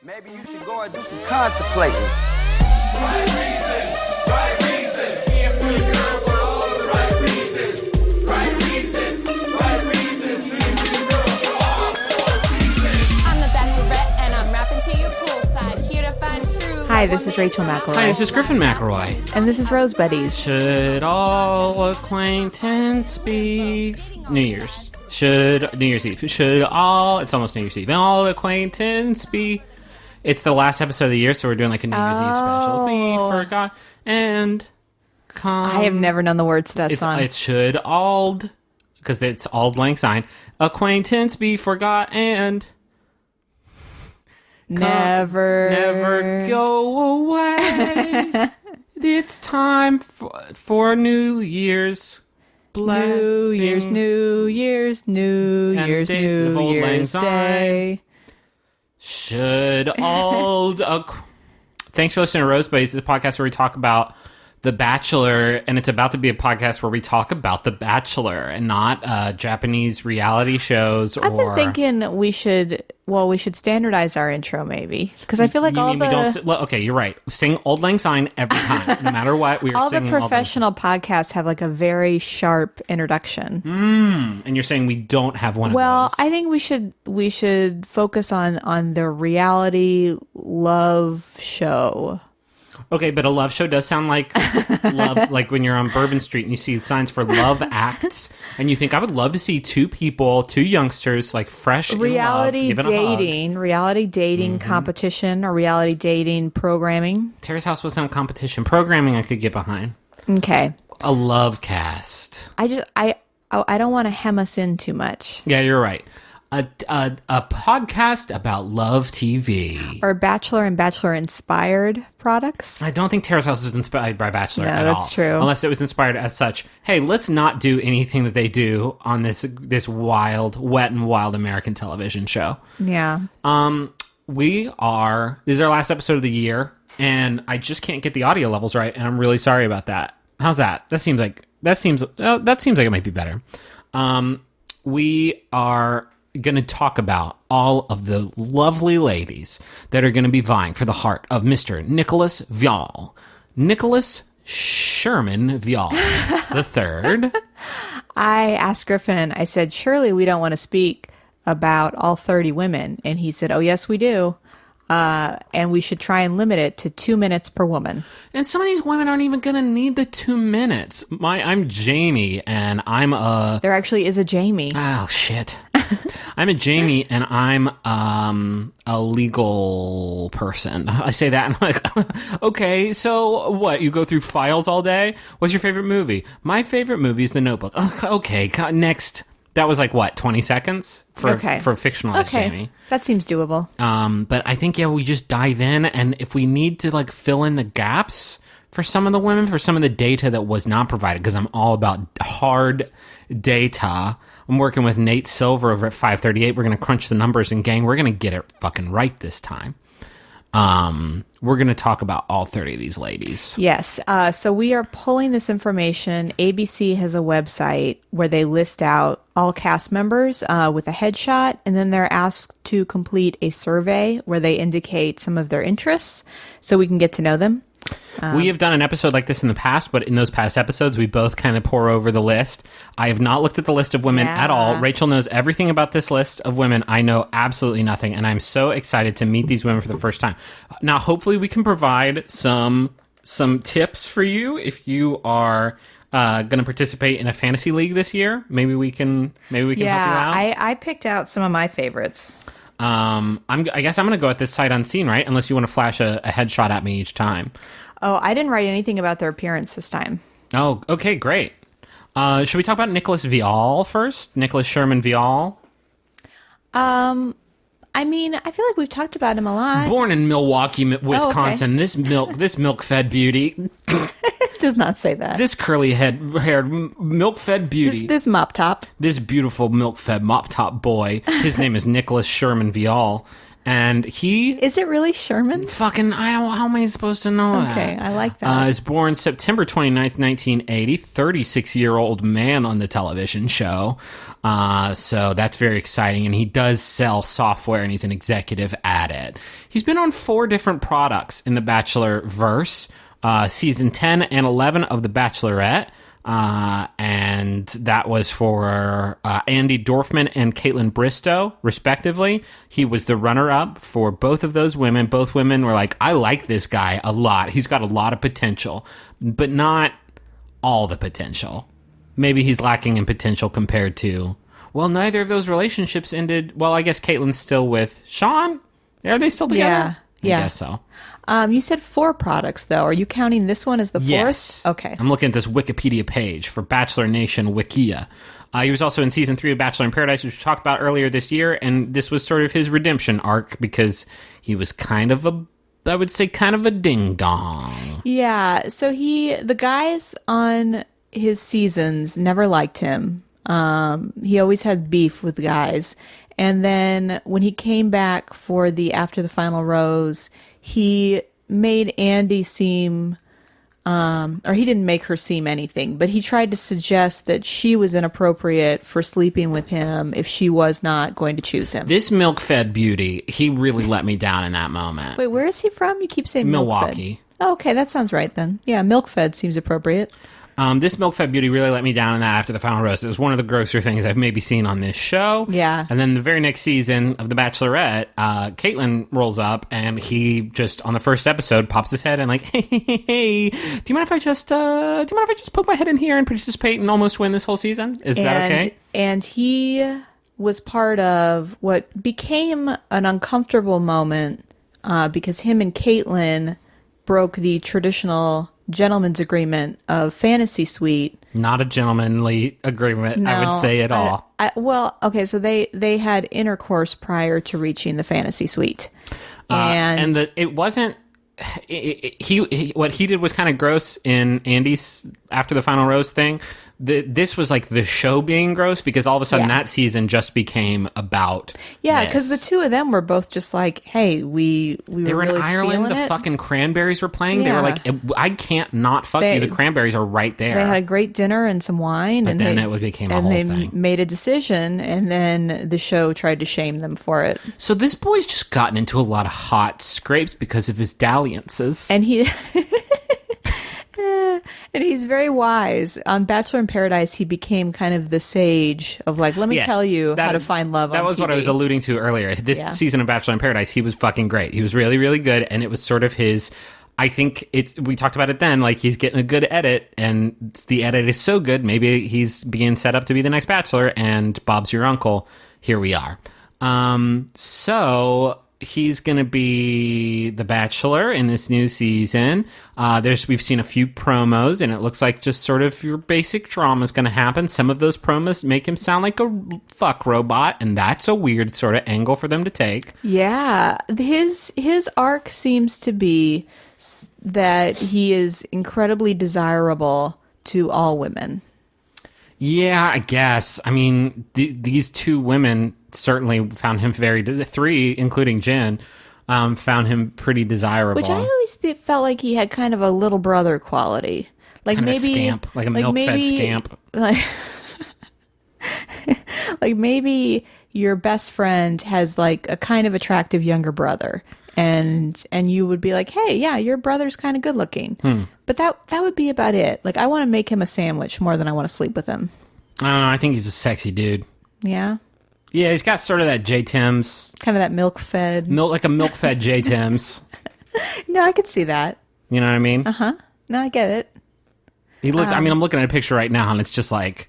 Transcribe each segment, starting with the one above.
Maybe you should go and do some contemplating. Right reasons, right reasons. Being pretty girl for all the right reasons. Right reasons, right reasons. Being pretty girl for all 4 reasons. I'm the Bachelorette, and I'm rapping to you poolside. Here to find true. Hi, this is Rachel McElroy. Hi, this is Griffin McElroy. And this is Rose Buddies. Should all acquaintance be New Year's? New Year's Eve? It's almost New Year's Eve. All acquaintance be... It's the last episode of the year, so we're doing like a New Year's Eve special. We forgot and come. I have never known the words to that song. It should auld, because it's auld lang syne. Acquaintance be forgot and never go away. It's time for New Year's blessings. New Year's Day. Should all... Thanks for listening to Rose Buddies. It's a podcast where we talk about The Bachelor, and it's about to be a podcast where we talk about The Bachelor and not Japanese reality shows. I've been thinking we should standardize our intro, maybe, because I feel like okay, you're right. Sing Auld Lang Syne every time, no matter what. We are all the singing professional podcasts have like a very sharp introduction. And you're saying we don't have one of those? Well, I think we should focus on the reality love show. Okay, but a love show does sound like love, like when you're on Bourbon Street and you see signs for love acts, and you think, I would love to see two youngsters, like fresh reality in love, reality dating competition or reality dating programming. Terrace House wasn't a competition. Programming I could get behind. Okay. A love cast. I don't want to hem us in too much. Yeah, you're right. A podcast about love TV. Or Bachelor and Bachelor inspired products. I don't think Terrace House was inspired by Bachelor at all. No, that's true. Unless it was inspired as such. Hey, let's not do anything that they do on this wild, wet and wild American television show. Yeah. This is our last episode of the year, and I just can't get the audio levels right, and I'm really sorry about that. How's that? That seems like it might be better. We are going to talk about all of the lovely ladies that are going to be vying for the heart of Mr. Nicholas Viall. Nicholas Sherman Viall the third. I asked Griffin, I said, surely we don't want to speak about all 30 women. And he said, oh, yes, we do. And we should try and limit it to 2 minutes per woman. And some of these women aren't even going to need the 2 minutes. I'm Jamie, and I'm a... There actually is a Jamie. Oh, shit. I'm a Jamie, and I'm a legal person. I say that, and I'm like, okay, so what? You go through files all day? What's your favorite movie? My favorite movie is The Notebook. Okay, next... That was like, what, 20 seconds for fictionalized Jamie? That seems doable. But I think, we just dive in, and if we need to like fill in the gaps for some of the women, for some of the data that was not provided, because I'm all about hard data. I'm working with Nate Silver over at 538. We're going to crunch the numbers, and gang, we're going to get it fucking right this time. We're going to talk about all 30 of these ladies. Yes. So we are pulling this information. ABC has a website where they list out all cast members with a headshot, and then they're asked to complete a survey where they indicate some of their interests so we can get to know them. We have done an episode like this in the past, but in those past episodes, we both kind of pour over the list. I have not looked at the list of women at all. Rachel knows everything about this list of women. I know absolutely nothing, and I'm so excited to meet these women for the first time. Now, hopefully, we can provide some tips for you if you are going to participate in a fantasy league this year. Maybe we can help you out. I picked out some of my favorites. I guess I'm going to go at this sight unseen, right? Unless you want to flash a headshot at me each time. Oh, I didn't write anything about their appearance this time. Oh, okay, great. Should we talk about Nicholas Viall first? Nicholas Sherman Viall? I mean, I feel like we've talked about him a lot. Born in Milwaukee, Wisconsin, this milk-fed beauty. It does not say that. This curly-haired milk-fed beauty. This mop top. This beautiful milk-fed mop top boy. His name is Nicholas Sherman Viall. And he Is it really Sherman? fucking, I don't, how am I supposed to know that? Okay, I like that. Is born September 29th, 1980, 36-year-old man on the television show. So that's very exciting. And he does sell software, and he's an executive at it. He's been on 4 different products in the Bachelor verse, season 10 and 11 of the Bachelorette. And that was for Andy Dorfman and Caitlin Bristow, respectively. He was the runner-up for both of those women. Both women were like, I like this guy a lot. He's got a lot of potential, but not all the potential. Maybe he's lacking in potential compared to... Well, neither of those relationships ended... Well, I guess Caitlin's still with Sean? Are they still together? Yeah. I guess so. You said 4 products, though. Are you counting this one as the 4th? Yes. Okay. I'm looking at this Wikipedia page for Bachelor Nation Wikia. He was also in season 3 of Bachelor in Paradise, which we talked about earlier this year, and this was sort of his redemption arc because he was kind of a ding-dong. Yeah, so the guys on his seasons never liked him. He always had beef with the guys. And then when he came back for the After the Final Rose, he made Andy seem, or he didn't make her seem anything, but he tried to suggest that she was inappropriate for sleeping with him if she was not going to choose him. This milk-fed beauty, he really let me down in that moment. Wait, where is he from? You keep saying Milwaukee. milk-fed. Oh, okay, that sounds right then. Yeah, milk-fed seems appropriate. This milk-fed beauty really let me down in that After the Final Rose. It was one of the grosser things I've maybe seen on this show. Yeah. And then the very next season of The Bachelorette, Caitlin rolls up, and he just, on the first episode, pops his head and like, hey, do you mind if I just poke my head in here and participate and almost win this whole season? Is that okay? And he was part of what became an uncomfortable moment because him and Caitlin broke the traditional gentleman's agreement of fantasy suite. Not a gentlemanly agreement, No, I would say at all. Well, okay, so they had intercourse prior to reaching the fantasy suite. It wasn't... what he did was kind of gross in Andy's After the Final Rose thing. This was like the show being gross because all of a sudden that season just became about because the two of them were both just like, hey, we they were really in Ireland. The feeling it. fucking Cranberries were playing. They were like, I can't not fuck you. The Cranberries are right there. They had a great dinner and some wine, but and then it became a whole thing. And they made a decision, and then the show tried to shame them for it. So this boy's just gotten into a lot of hot scrapes because of his dalliances, And he and he's very wise. On Bachelor in Paradise, he became kind of the sage of like, let me tell you how to find love on That was TV. what I was alluding to earlier. This season of Bachelor in Paradise, he was fucking great. He was really, really good, and it was sort of his... I think we talked about it then, like he's getting a good edit, and the edit is so good, maybe he's being set up to be the next Bachelor, and Bob's your uncle. Here we are. So... He's going to be the Bachelor in this new season. We've seen a few promos, and it looks like just sort of your basic drama is going to happen. Some of those promos make him sound like a fuck robot, and that's a weird sort of angle for them to take. Yeah, his arc seems to be that he is incredibly desirable to all women. Yeah, I guess. I mean, these 2 women certainly found him three, including Jen, found him pretty desirable. Which I always felt like he had kind of a little brother quality. Like kind maybe of a scamp, like a milk-fed scamp. Like maybe your best friend has like a kind of attractive younger brother. And you would be like, hey, yeah, your brother's kind of good looking. But that would be about it. Like, I want to make him a sandwich more than I want to sleep with him. I don't know. I think he's a sexy dude. Yeah? Yeah, he's got sort of that J. Tim's. Kind of that milk-fed. Like a milk-fed J. Tim's. No, I could see that. You know what I mean? Uh-huh. No, I get it. He looks... I mean, I'm looking at a picture right now, and it's just like,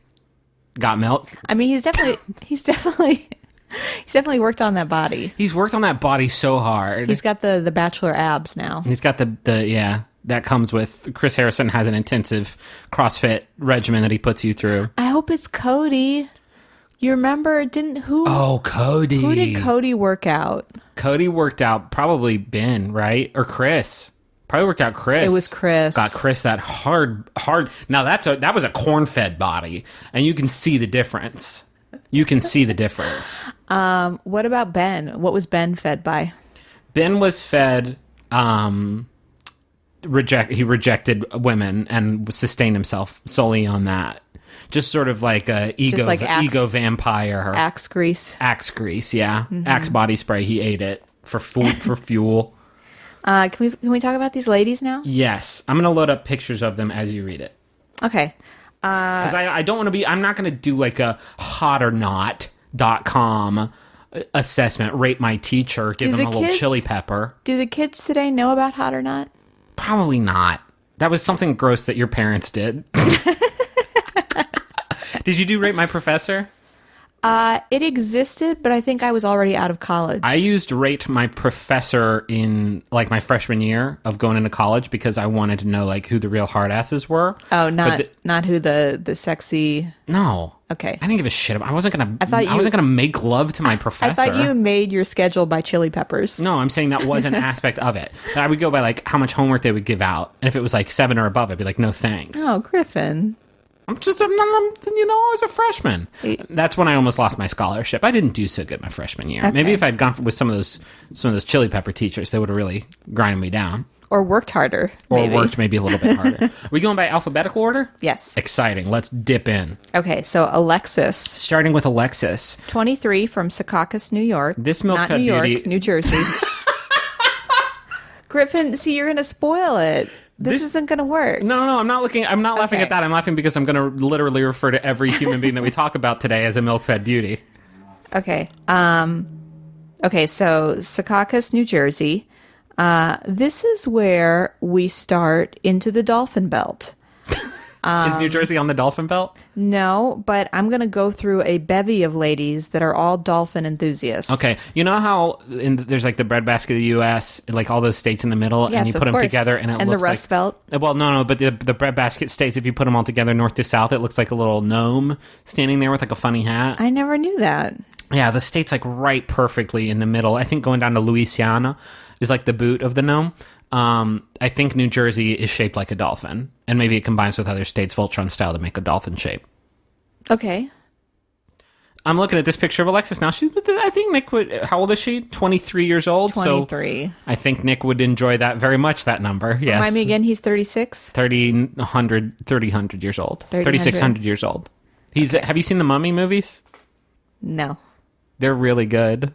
got milk. I mean, he's definitely worked on that body. He's worked on that body so hard. He's got the Bachelor abs now. He's got that comes with... Chris Harrison has an intensive CrossFit regimen that he puts you through. I hope it's Cody. You remember, Oh, Cody. Who did Cody work out? Cody worked out probably Ben, right? Or Chris. Probably worked out Chris. It was Chris. Got Chris that hard... Now, that was a corn-fed body, and you can see the difference. You can see the difference. What about Ben? What was Ben fed by? Ben was fed. He rejected women and sustained himself solely on that. Just sort of like a ego vampire. Axe grease. Axe grease, yeah. Axe body spray. He ate it for food for fuel. Can we talk about these ladies now? Yes, I'm gonna load up pictures of them as you read it. Okay. Because I don't want to be. I'm not gonna do like a hotornot.com assessment. Rate my teacher. Give them a little chili pepper. Do the kids today know about Hot or Not? Probably not. That was something gross that your parents did. Did you do Rate My Professor? It existed, but I think I was already out of college. I used Rate My Professor in like my freshman year of going into college because I wanted to know like who the real hard asses were. Oh, not who the sexy. No. Okay. I didn't give a shit. I wasn't gonna make love to my professor. I thought you made your schedule by chili peppers. No, I'm saying that was an aspect of it. That I would go by like how much homework they would give out, and if it was like 7 or above, I'd be like, no thanks. Oh, Griffin. I was a freshman. That's when I almost lost my scholarship. I didn't do so good my freshman year. Okay. Maybe if I'd gone with some of those chili pepper teachers, they would have really grinded me down. Or worked harder. Or worked maybe a little bit harder. Are we going by alphabetical order? Yes. Exciting. Let's dip in. Okay, so Alexis. Starting with Alexis. 23 from Secaucus, New York. This milk-fed Not New York, beauty. New Jersey. Griffin, see, you're going to spoil it. This isn't going to work. No, I'm not laughing at that. I'm laughing because I'm going to literally refer to every human being that we talk about today as a milk-fed beauty. Okay. Okay, so Secaucus, New Jersey. This is where we start into the Dolphin Belt. Is New Jersey on the Dolphin Belt? No, but I'm going to go through a bevy of ladies that are all dolphin enthusiasts. Okay. You know how there's like the breadbasket of the U.S., like all those states in the middle, Yes, and you of put them course. together, and it And looks the Rust like, Belt? Well, no, but the breadbasket states, if you put them all together north to south, it looks like a little gnome standing there with like a funny hat. I never knew that. Yeah, the state's like right perfectly in the middle. I think going down to Louisiana is like the boot of the gnome. I think New Jersey is shaped like a dolphin, and maybe it combines with other states' Voltron style to make a dolphin shape. Okay. I'm looking at this picture of Alexis now. I think Nick would. How old is she? 23 years old. 23. So I think Nick would enjoy that very much. That number. Yes. Remind me again. He's 36. 3,100 years old. 3,600 years old. He's. Okay. Have you seen the Mummy movies? No. They're really good.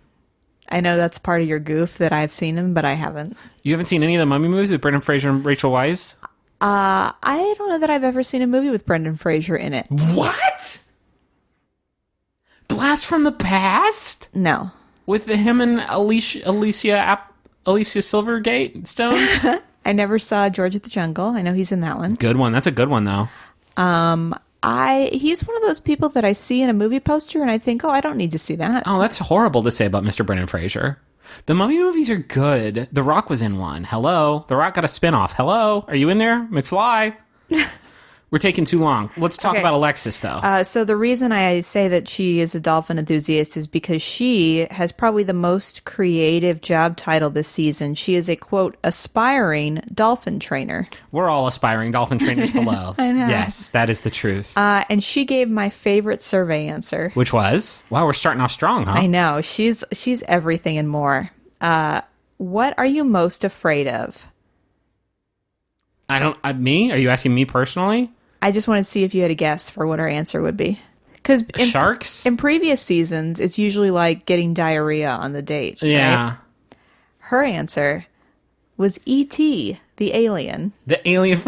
I know that's part of your goof that I've seen them, but I haven't. You haven't seen any of the Mummy movies with Brendan Fraser and Rachel Weisz? I don't know that I've ever seen a movie with Brendan Fraser in it. What? Blast from the Past? No. With him and Alicia Silvergate Stone? I never saw George of the Jungle. I know he's in that one. Good one. That's a good one, though. He's one of those people that I see in a movie poster and I think, oh, I don't need to see that. Oh, that's horrible to say about Mr. Brendan Fraser. The Mummy movies are good. The Rock was in one. Hello. The Rock got a spinoff. Hello. Are you in there? McFly? We're taking too long. Let's talk about Alexis, though. So the reason I say that she is a dolphin enthusiast is because she has probably the most creative job title this season. She is a, quote, aspiring dolphin trainer. We're all aspiring dolphin trainers. Hello. I know. Yes, that is the truth. And she gave my favorite survey answer. Which was? Wow, we're starting off strong, huh? I know. She's everything and more. What are you most afraid of? Me? Are you asking me personally? I just want to see if you had a guess for what her answer would be. Because Sharks? In previous seasons, it's usually like getting diarrhea on the date. Yeah. Right? Her answer was E.T., the alien. The alien.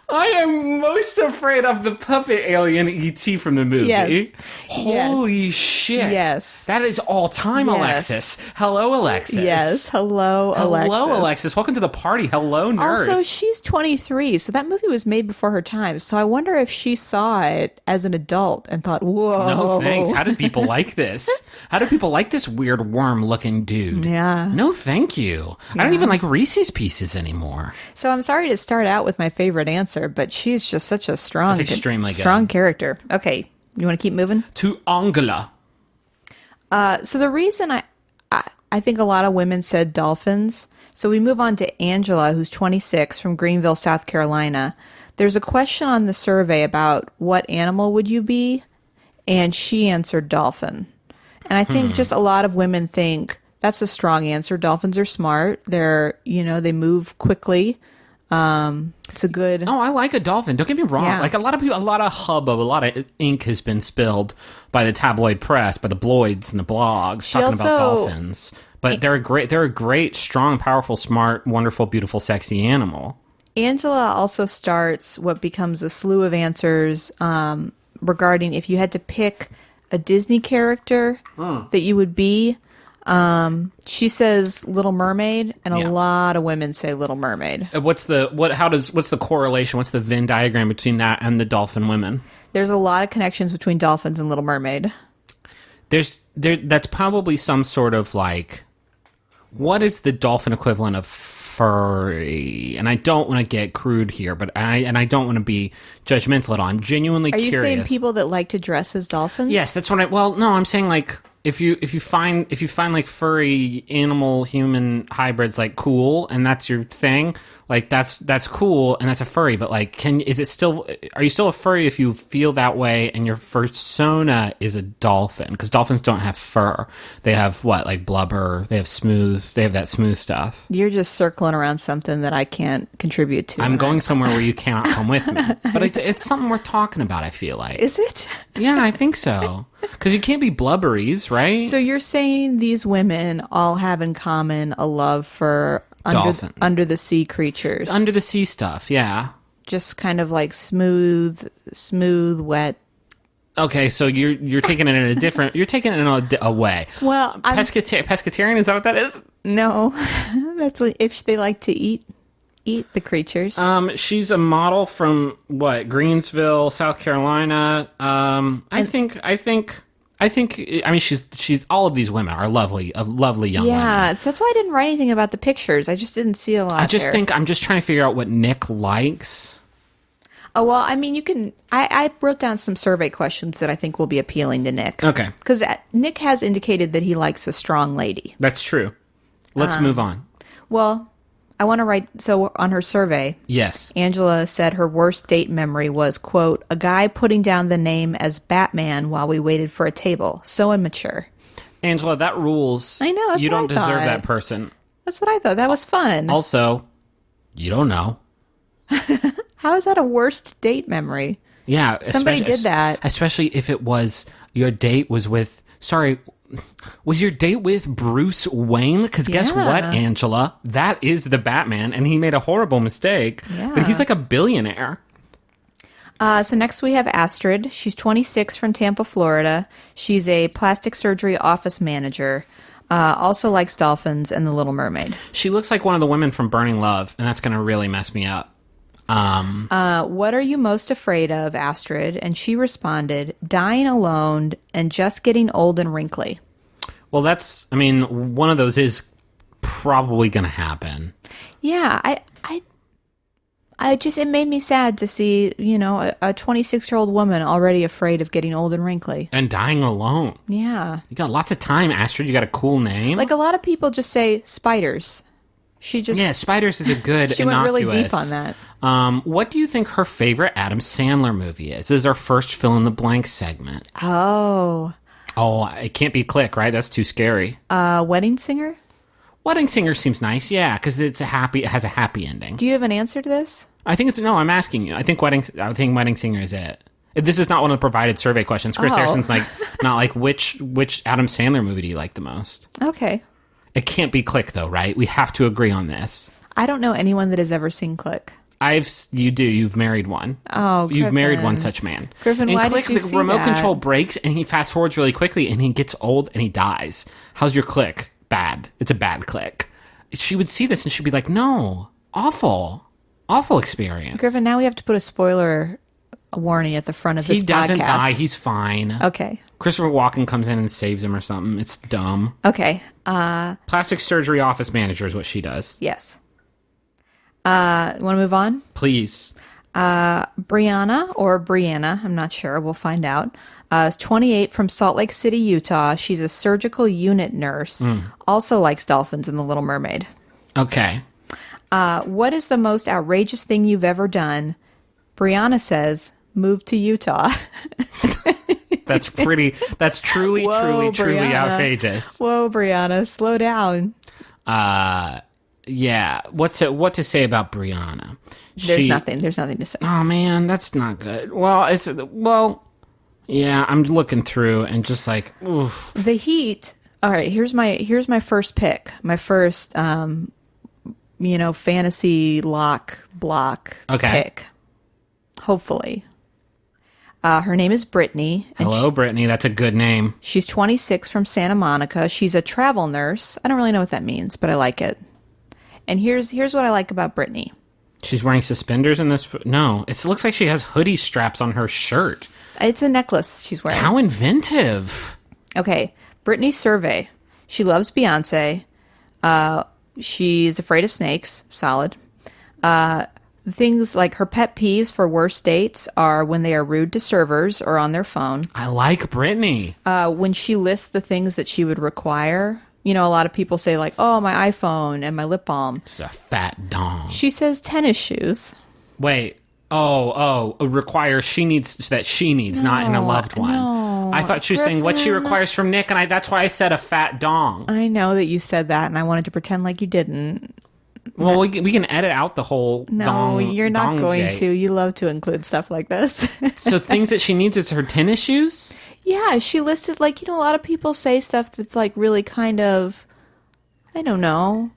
I am most afraid of the puppet alien E.T. from the movie. Yes. Holy shit. Yes. That is all time, Yes. Alexis. Hello, Alexis. Yes. Hello, Alexis. Hello, Alexis. Welcome to the party. Hello, nurse. Also, she's 23, so that movie was made before her time. So I wonder if she saw it as an adult and thought, whoa. No thanks. How did people like this? How do people like this weird worm-looking dude? Yeah. No, thank you. I don't even like Reese's Pieces anymore. So I'm sorry to start out with my favorite answer, but she's just such a strong, That's extremely good. strong character. Okay, you want to keep moving? To Angela. So the reason I think a lot of women said dolphins. So we move on to Angela, who's 26 from Greenville, South Carolina. There's a question on the survey about what animal would you be, and she answered dolphin. And I think just a lot of women think that's a strong answer. Dolphins are smart. They're, they move quickly. It's a good. Oh, I like a dolphin. Don't get me wrong. Yeah. Like a lot of people, a lot of hubbub, a lot of ink has been spilled by the tabloid press, by the bloids and the blogs talking about dolphins. But they're a great, strong, powerful, smart, wonderful, beautiful, sexy animal. Angela also starts what becomes a slew of answers regarding if you had to pick a Disney character that you would be. She says Little Mermaid, and a lot of women say Little Mermaid. What's the correlation? What's the Venn diagram between that and the dolphin women? There's a lot of connections between dolphins and Little Mermaid. That's probably some sort of like, what is the dolphin equivalent of furry? And I don't want to get crude here, but I don't want to be judgmental at all. I'm genuinely curious. Are you saying people that like to dress as dolphins? Yes, that's what I'm saying like if you find like furry animal human hybrids like cool and that's your thing, like that's cool and that's a furry, but like are you still a furry if you feel that way and your persona is a dolphin? Because dolphins don't have fur. They have like blubber, they have that smooth stuff. You're just circling around something that I can't contribute to. I'm going somewhere where you cannot come with me. But it's something worth talking about, I feel like. Is it? Yeah, I think so. Because you can't be blubberies, right? So you're saying these women all have in common a love for under the sea creatures. Under the sea stuff, yeah. Just kind of like smooth, wet. Okay, so you're taking it in a different. You're taking it in a way. Well, pescatarian, is that what that is? No, that's what if they like to eat the creatures. She's a model from Greensville, South Carolina. I mean, she's all of these women are lovely young women. Yeah, that's why I didn't write anything about the pictures. I just didn't see a lot. I'm just trying to figure out what Nick likes. Oh, well, I mean, you can... I wrote down some survey questions that I think will be appealing to Nick. Okay. Because Nick has indicated that he likes a strong lady. That's true. Let's move on. Well, I want to write... So, on her survey... Yes. Angela said her worst date memory was, quote, a guy putting down the name as Batman while we waited for a table. So immature. Angela, that rules. I know, that's you what don't I deserve thought. that person. That's what I thought. That was fun. Also, you don't know. How is that a worst date memory? Yeah. Somebody did that. Especially if it was, your date was with, was your date with Bruce Wayne? Because guess what, Angela? That is the Batman, and he made a horrible mistake. Yeah. But he's like a billionaire. So next we have Astrid. She's 26 from Tampa, Florida. She's a plastic surgery office manager. Also likes dolphins and The Little Mermaid. She looks like one of the women from Burning Love, and that's going to really mess me up. What are you most afraid of, Astrid? And she responded, dying alone and just getting old and wrinkly. Well, one of those is probably going to happen. Yeah, it made me sad to see, a 26-year-old woman already afraid of getting old and wrinkly. And dying alone. Yeah. You got lots of time, Astrid. You got a cool name. Like a lot of people just say spiders. Spiders is a good She went really deep on that. What do you think her favorite Adam Sandler movie is? This is our first fill-in-the-blank segment. Oh, it can't be Click, right? That's too scary. Wedding Singer? Wedding Singer seems nice, yeah, because it has a happy ending. Do you have an answer to this? No, I'm asking you. I think Wedding Singer is it. This is not one of the provided survey questions. Chris Harrison's not like which Adam Sandler movie do you like the most? Okay. It can't be Click, though, right? We have to agree on this. I don't know anyone that has ever seen Click. You do. You've married one. Oh, Griffin. You've married one such man. Griffin, in why Click, did you the see remote that? control breaks and he fast forwards really quickly and he gets old and he dies. How's your Click? Bad. It's a bad Click. She would see this and she'd be like, no, awful experience. Griffin, now we have to put a warning at the front of this podcast. He doesn't die. He's fine. Okay. Christopher Walken comes in and saves him or something. It's dumb. Okay. Plastic surgery office manager is what she does. Yes. You want to move on? Please. Brianna, I'm not sure. We'll find out. Is 28 from Salt Lake City, Utah. She's a surgical unit nurse. Also likes dolphins and The Little Mermaid. Okay. What is the most outrageous thing you've ever done? Brianna says, move to Utah. That's truly Whoa, truly Brianna. outrageous. Whoa, Brianna, slow down. Yeah. What to say about Brianna? There's nothing to say. Oh man, that's not good. Well, yeah, I'm looking through and just like, oof. The heat. All right, here's my first pick. My first fantasy lock block pick. Hopefully. Her name is Brittany. Hello, Brittany. That's a good name. She's 26 from Santa Monica. She's a travel nurse. I don't really know what that means, but I like it. And here's what I like about Brittany. She's wearing suspenders in this. No, it looks like she has hoodie straps on her shirt. It's a necklace she's wearing. How inventive. Okay, Brittany's survey. She loves Beyonce. She's afraid of snakes. Solid. Things like her pet peeves for worst dates are when they are rude to servers or on their phone. I like Brittany. When she lists the things that she would require, a lot of people say like, oh, my iPhone and my lip balm. She's a fat dong. She says tennis shoes. Wait. Requires she needs, not in a loved one. No, I thought she was saying what she requires from Nick, and that's why I said a fat dong. I know that you said that, and I wanted to pretend like you didn't. Well, we can edit out the whole No, dong. you're not dong going gate. to. You love to include stuff like this. So things that she needs is her tennis shoes? Yeah, she listed, a lot of people say stuff that's, really kind of, I don't know,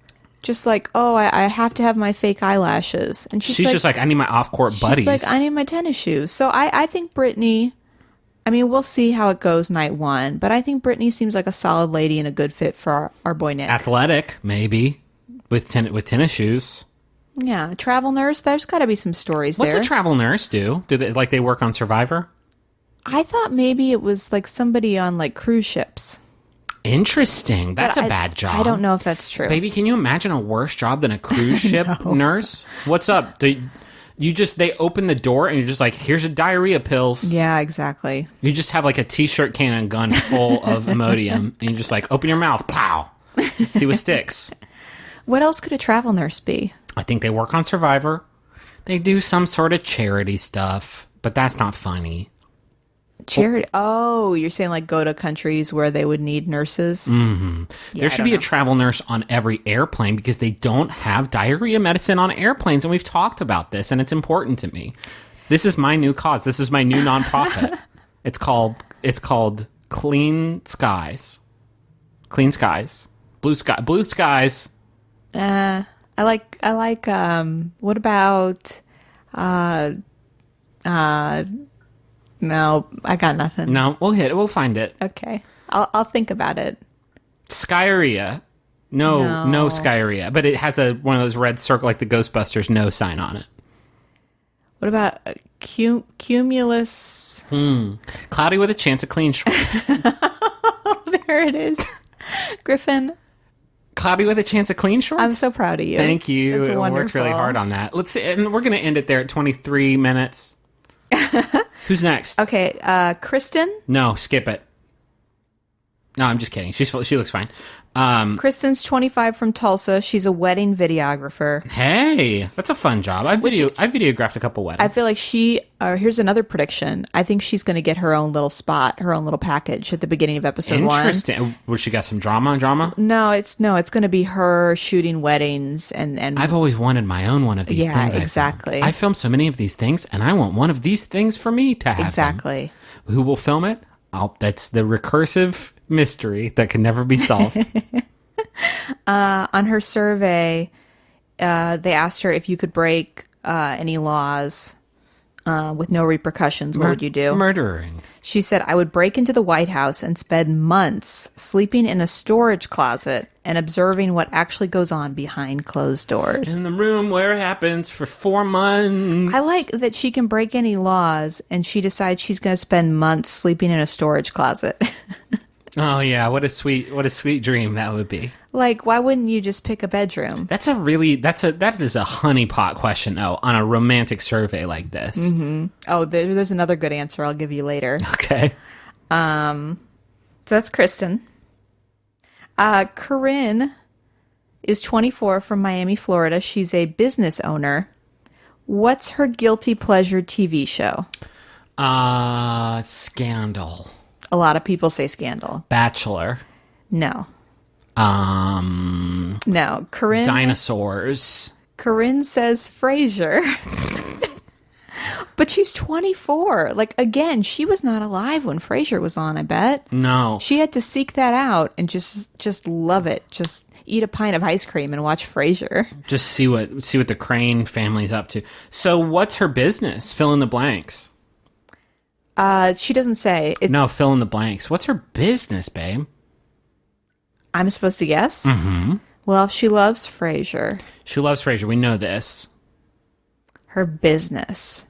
just like, oh, I have to have my fake eyelashes. And she's just like, I need my off-court buddies. She's like, I need my tennis shoes. So I think Brittany, we'll see how it goes night one, but I think Brittany seems like a solid lady and a good fit for our boy Nick. Athletic, maybe, with tennis shoes. Yeah, travel nurse, there's got to be some stories there. What's a travel nurse do? Do they work on Survivor? I thought maybe it was somebody on cruise ships. Interesting. That's a bad job. I don't know if that's true. Baby, can you imagine a worse job than a cruise ship nurse? What's up? They open the door and you're just like, here's your diarrhea pills. Yeah, exactly. You just have a t-shirt cannon gun full of Imodium and you just open your mouth, pow, see what sticks. What else could a travel nurse be? I think they work on Survivor. They do some sort of charity stuff, but that's not funny. Charity. Oh, you're saying go to countries where they would need nurses? Mm-hmm. Yeah, there should be a travel nurse on every airplane because they don't have diarrhea medicine on airplanes, and we've talked about this, and it's important to me. This is my new cause. This is my new nonprofit. It's called Clean Skies. Clean Skies. Blue skies. I like what about no, I got nothing. No, we'll hit it. We'll find it. Okay. I'll think about it. Skyria. No Skyria. But it has one of those red circle, like the Ghostbusters no sign on it. What about cumulus? Cloudy with a chance of clean shorts. There it is. Griffin. Cloudy with a chance of clean shorts? I'm so proud of you. Thank you. That's I worked really hard on that. Let's see, and we're going to end it there at 23 minutes. Who's next? Okay, Kristin. No, skip it. No, I'm just kidding. She looks fine. Kristin's 25 from Tulsa. She's a wedding videographer. Hey, that's a fun job. I videographed a couple weddings. I feel like here's another prediction. I think she's going to get her own little spot, her own little package at the beginning of episode 1. Interesting. Where she got some drama? No, it's going to be her shooting weddings and I've always wanted my own one of these things. Yeah, exactly. I filmed so many of these things, and I want one of these things for me to have. Exactly. Them. Who will film it? That's the recursive mystery that can never be solved. On her survey, they asked her if you could break any laws with no repercussions. What would you do? Murdering. She said, I would break into the White House and spend months sleeping in a storage closet and observing what actually goes on behind closed doors. In the room where it happens for 4 months. I like that she can break any laws and she decides she's going to spend months sleeping in a storage closet. Oh yeah, what a sweet dream that would be. Why wouldn't you just pick a bedroom? That is a honeypot question though on a romantic survey like this. Mm-hmm. Oh, there's another good answer I'll give you later. Okay. So that's Kristin. Corinne is 24 from Miami, Florida. She's a business owner. What's her guilty pleasure TV show? Scandal. A lot of people say Scandal. Bachelor. No. Um, No. Dinosaurs. Corinne says Frasier. But she's 24. Like, again, she was not alive when Frasier was on, I bet. No. She had to seek that out and just love it. Just eat a pint of ice cream and watch Frasier. Just see what the Crane family's up to. So what's her business? Fill in the blanks. She doesn't say. No, fill in the blanks. What's her business, babe? I'm supposed to guess? Mm-hmm. Well, she loves Frasier. She loves Frasier. We know this. Her business.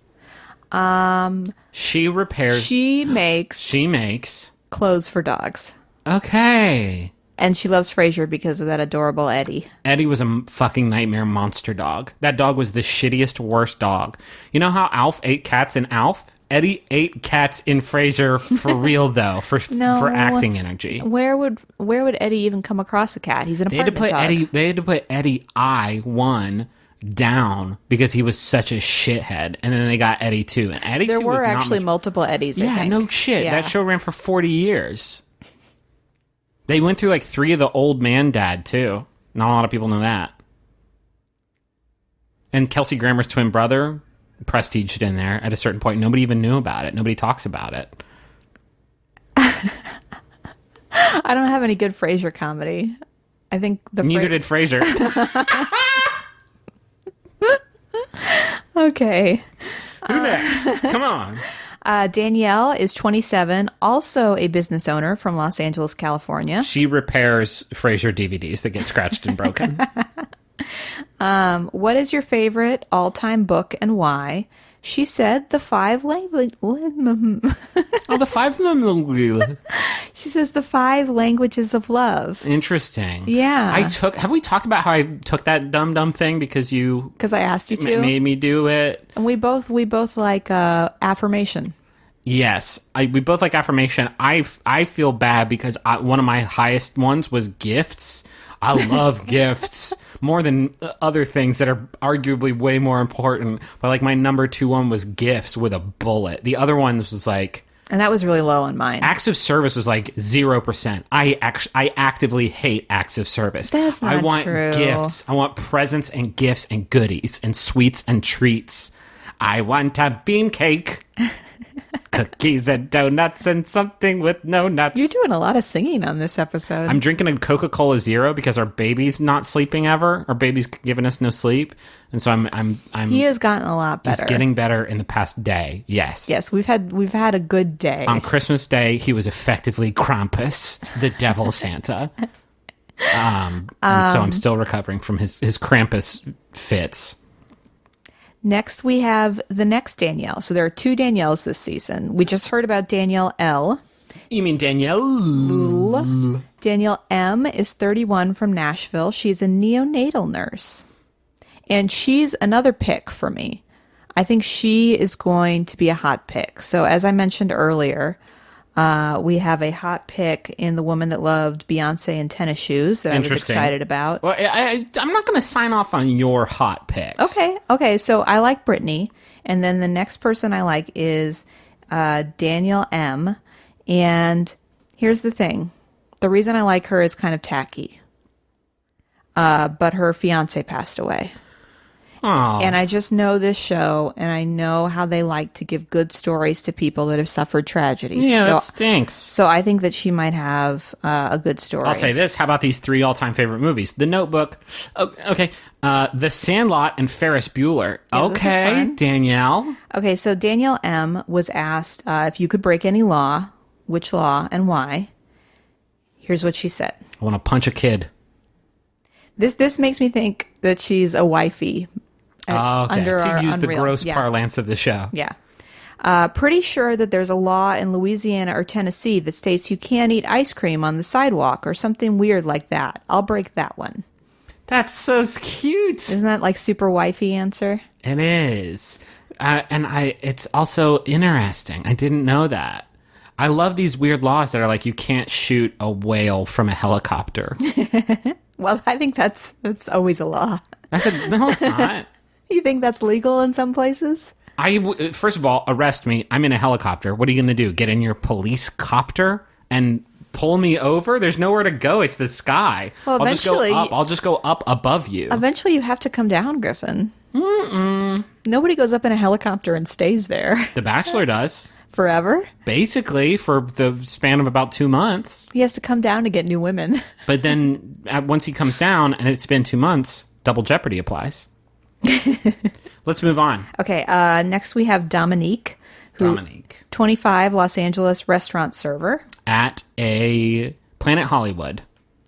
She repairs. She makes clothes for dogs. Okay. And she loves Frasier because of that adorable Eddie. Eddie was a fucking nightmare monster dog. That dog was the shittiest, worst dog. You know how Alf ate cats in Alf? Eddie ate cats in Frasier for real, though, for acting energy. Where would Eddie even come across a cat? He's an apartment dog. They had to put Eddie I-1 down because he was such a shithead, and then they got Eddie 2. And Eddie There 2 were was actually multiple Eddies. I think. No shit. Yeah. That show ran for 40 years. They went through like 3 of the old man dad too. Not a lot of people know that. And Kelsey Grammer's twin brother prestiged in there at a certain point. Nobody even knew about it. Nobody talks about it. I don't have any good Frasier comedy. I think neither did Frasier. Okay. Who next? Come on. Danielle is 27, also a business owner from Los Angeles, California. She repairs Frasier DVDs that get scratched and broken. What is your favorite all-time book and why? She said the 5 language. Oh, the 5 languages. She says the 5 languages of love. Interesting. Yeah. Have we talked about how I took that dumb thing because I asked you to. Made me do it. And we both like affirmation. Yes, we both like affirmation. I feel bad because one of my highest ones was gifts. I love gifts more than other things that are arguably way more important. But like my number 2 one was gifts with a bullet. The other ones was like, and that was really low on mine. Acts of service was like 0%. I actively hate acts of service. That's not I want true. Gifts. I want presents and gifts and goodies and sweets and treats. I want a bean cake. Cookies and donuts and something with no nuts. You're doing a lot of singing on this episode. I'm drinking a Coca-Cola Zero because our baby's not sleeping ever. Our baby's giving us no sleep, and so I'm. He has gotten a lot better. He's getting better in the past day. Yes. Yes, we've had a good day. On Christmas Day, he was effectively Krampus, the devil Santa. And so I'm still recovering from his Krampus fits. Next, we have the next Danielle. So there are 2 Danielles this season. We just heard about Danielle L. You mean Danielle? Danielle M is 31 from Nashville. She's a neonatal nurse. And she's another pick for me. I think she is going to be a hot pick. So as I mentioned earlier, we have a hot pick in The Woman That Loved Beyonce in Tennis Shoes that I was excited about. Well, I'm not going to sign off on your hot picks. Okay. So I like Brittany. And then the next person I like is Danielle M. And here's the thing. The reason I like her is kind of tacky. But her fiance passed away. Aww. And I just know this show, and I know how they like to give good stories to people that have suffered tragedies. Yeah, that stinks. So I think that she might have a good story. I'll say this. How about these 3 all-time favorite movies? The Notebook. Oh, okay. The Sandlot and Ferris Bueller. Yeah, those are okay, fun. Danielle. Okay, so Danielle M. was asked if you could break any law, which law, and why. Here's what she said. I want to punch a kid. This makes me think that she's a wifey. Okay. Under To our use the Unreal. gross Yeah. parlance of the show. Yeah. Pretty sure that there's a law in Louisiana or Tennessee that states you can't eat ice cream on the sidewalk or something weird like that. I'll break that one. That's so cute. Isn't that like super wifey answer? It is. It's also interesting. I didn't know that. I love these weird laws that are like you can't shoot a whale from a helicopter. Well, I think that's always a law. I said, no, it's not. You think that's legal in some places? First of all, arrest me. I'm in a helicopter. What are you going to do? Get in your police copter and pull me over? There's nowhere to go. It's the sky. Well, eventually, I'll just go up above you. Eventually, you have to come down, Griffin. Nobody goes up in a helicopter and stays there. The Bachelor does. Forever? Basically, for the span of about 2 months. He has to come down to get new women. But then once he comes down and it's been 2 months, double jeopardy applies. Let's move on. Okay, next we have Dominique. 25, Los Angeles restaurant server. At a Planet Hollywood.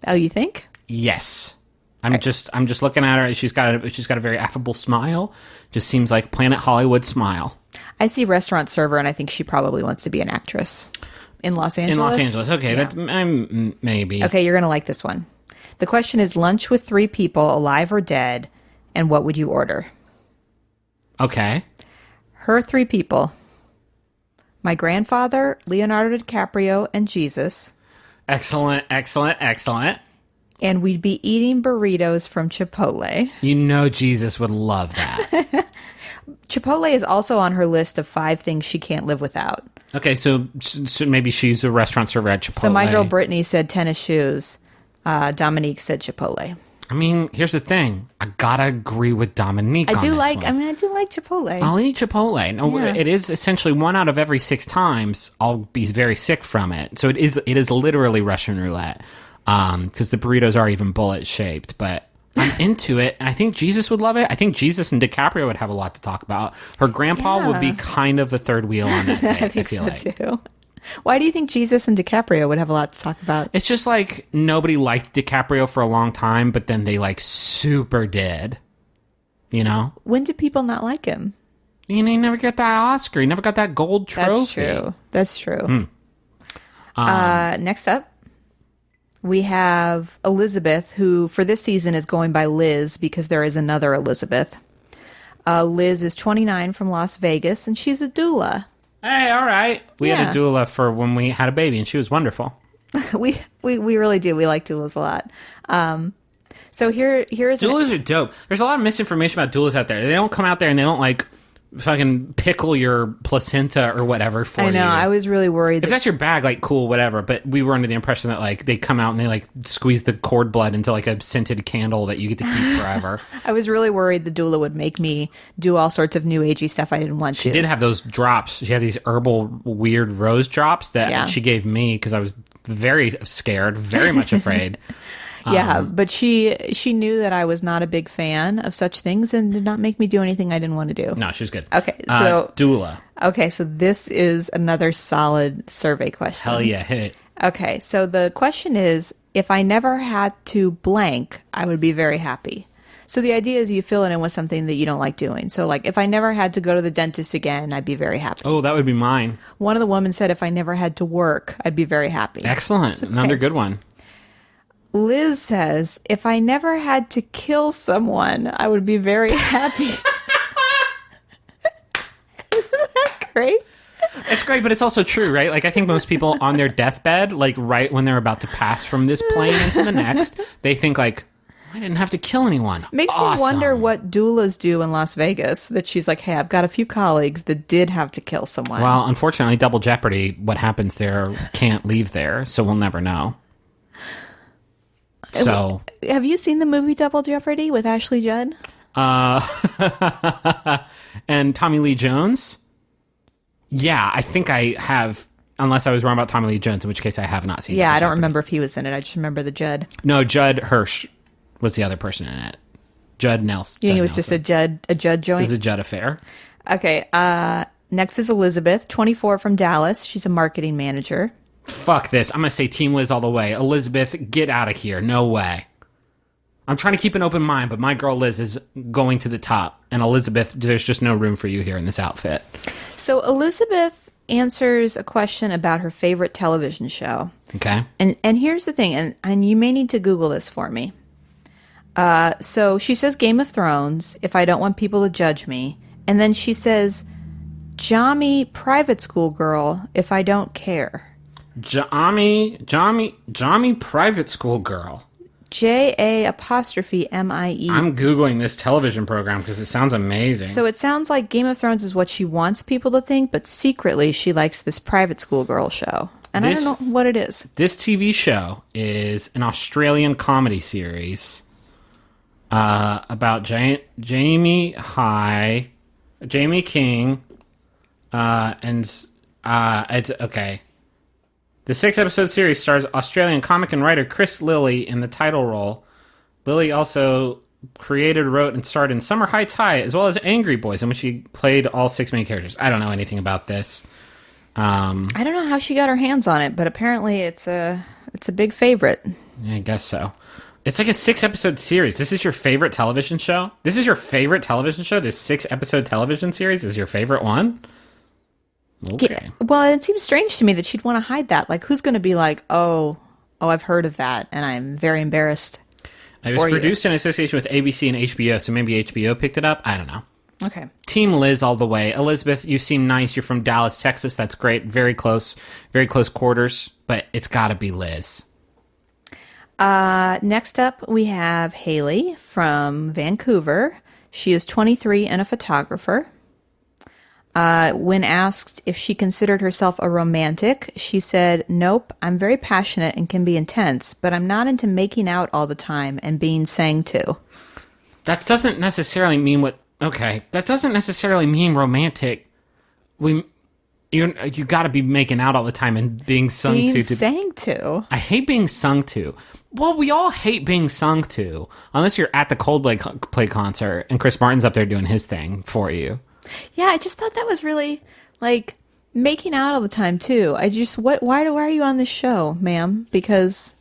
Oh, you think? Yes. I'm just looking at her. She's got a very affable smile. Just seems like Planet Hollywood smile. I see restaurant server, and I think she probably wants to be an actress in Los Angeles. In Los Angeles, okay, Yeah. that's maybe. Okay, you're gonna like this one. The question is lunch with 3 people, alive or dead, and what would you order? Okay. Her 3 people: my grandfather, Leonardo DiCaprio, and Jesus. Excellent. And we'd be eating burritos from Chipotle. You know Jesus would love that. Chipotle is also on her list of 5 things she can't live without. Okay, so maybe she's a restaurant server at Chipotle. So my girl Brittany said tennis shoes. Dominique said Chipotle. I mean, here's the thing. I gotta agree with Dominique. I do like Chipotle. Chipotle. I'll eat Chipotle. No, Yeah. It is essentially 1 out of every 6 times I'll be very sick from it. So it is literally Russian roulette. Because the burritos are even bullet shaped, but I'm into it, and I think Jesus would love it. I think Jesus and DiCaprio would have a lot to talk about. Her grandpa would be kind of the third wheel on that day. I think so too. Why do you think Jesus and DiCaprio would have a lot to talk about? It's just like nobody liked DiCaprio for a long time, but then they like super did. You know? When did people not like him? You know, he never got that Oscar. He never got that gold trophy. That's true. Next up, we have Elizabeth, who for this season is going by Liz because there is another Elizabeth. Liz is 29 from Las Vegas, and she's a doula. Hey, all right. We had Yeah. a doula for when we had a baby, and she was wonderful. we really do. We like doulas a lot. So here's Doulas are dope. There's a lot of misinformation about doulas out there. They don't come out there and they don't like fucking pickle your placenta or whatever for you. I know. I was really worried. If that's your bag, like, cool, whatever. But we were under the impression that, like, they come out and they, like, squeeze the cord blood into, like, a scented candle that you get to keep forever. I was really worried the doula would make me do all sorts of new agey stuff I didn't want to. She did have those drops. She had these herbal weird rose drops that she gave me because I was very scared, very much afraid. Yeah, but she knew that I was not a big fan of such things and did not make me do anything I didn't want to do. No, she was good. Okay, so doula. Okay, so this is another solid survey question. Hell yeah, hit it. Okay, so the question is, if I never had to blank, I would be very happy. So the idea is you fill it in with something that you don't like doing. So like, if I never had to go to the dentist again, I'd be very happy. Oh, that would be mine. One of the women said if I never had to work, I'd be very happy. Excellent. Another good one. Liz says, if I never had to kill someone, I would be very happy. Isn't that great? It's great, but it's also true, right? Like, I think most people on their deathbed, like, right when they're about to pass from this plane into the next, they think, like, I didn't have to kill anyone. Makes me wonder what doulas do in Las Vegas, that she's like, hey, I've got a few colleagues that did have to kill someone. Well, unfortunately, Double Jeopardy, what happens there can't leave there, so we'll never know. So, have you seen the movie Double Jeopardy with Ashley Judd? And Tommy Lee Jones? Yeah, I think I have, unless I was wrong about Tommy Lee Jones, in which case I have not seen it. Yeah, I don't remember if he was in it. I just remember the Judd. No, Judd Hirsch was the other person in it. Judd Nelson. You think it was just a Judd joint? It was a Judd affair. Okay, next is Elizabeth, 24 from Dallas. She's a marketing manager. Fuck this. I'm going to say Team Liz all the way. Elizabeth, get out of here. No way. I'm trying to keep an open mind, but my girl Liz is going to the top. And Elizabeth, there's just no room for you here in this outfit. So Elizabeth answers a question about her favorite television show. Okay. And here's the thing, and you may need to Google this for me. So she says Game of Thrones, if I don't want people to judge me. And then she says, Johnny Private School Girl, if I don't care. Johnny Private School Girl. JA''MIE. I'm Googling this television program because it sounds amazing. So it sounds like Game of Thrones is what she wants people to think, but secretly she likes this private school girl show. And I don't know what it is. This TV show is an Australian comedy series about Jamie King, and it's okay. The 6-episode series stars Australian comic and writer Chris Lilly in the title role. Lilly also created, wrote, and starred in Summer Heights High, as well as Angry Boys, in which she played all 6 main characters. I don't know anything about this. I don't know how she got her hands on it, but apparently it's a big favorite. Yeah, I guess so. It's like a 6-episode series. This is your favorite television show? This is your favorite television show? This 6-episode television series is your favorite one? Okay. Yeah. Well, it seems strange to me that she'd want to hide that. Like, who's going to be like, oh, I've heard of that, and I'm very embarrassed. It was produced in association with ABC and HBO, so maybe HBO picked it up. I don't know. Okay. Team Liz all the way. Elizabeth, you seem nice. You're from Dallas, Texas. That's great. Very close quarters, but it's got to be Liz. Next up, we have Haley from Vancouver. She is 23 and a photographer. When asked if she considered herself a romantic, she said, "Nope, I'm very passionate and can be intense, but I'm not into making out all the time and being sang to." That doesn't necessarily mean that doesn't necessarily mean romantic. You got to be making out all the time and being sung to. Being sang to. I hate being sung to. Well, we all hate being sung to, unless you're at the Coldplay concert and Chris Martin's up there doing his thing for you. Yeah, I just thought that was really, like, making out all the time, too. Why are you on this show, ma'am? Because...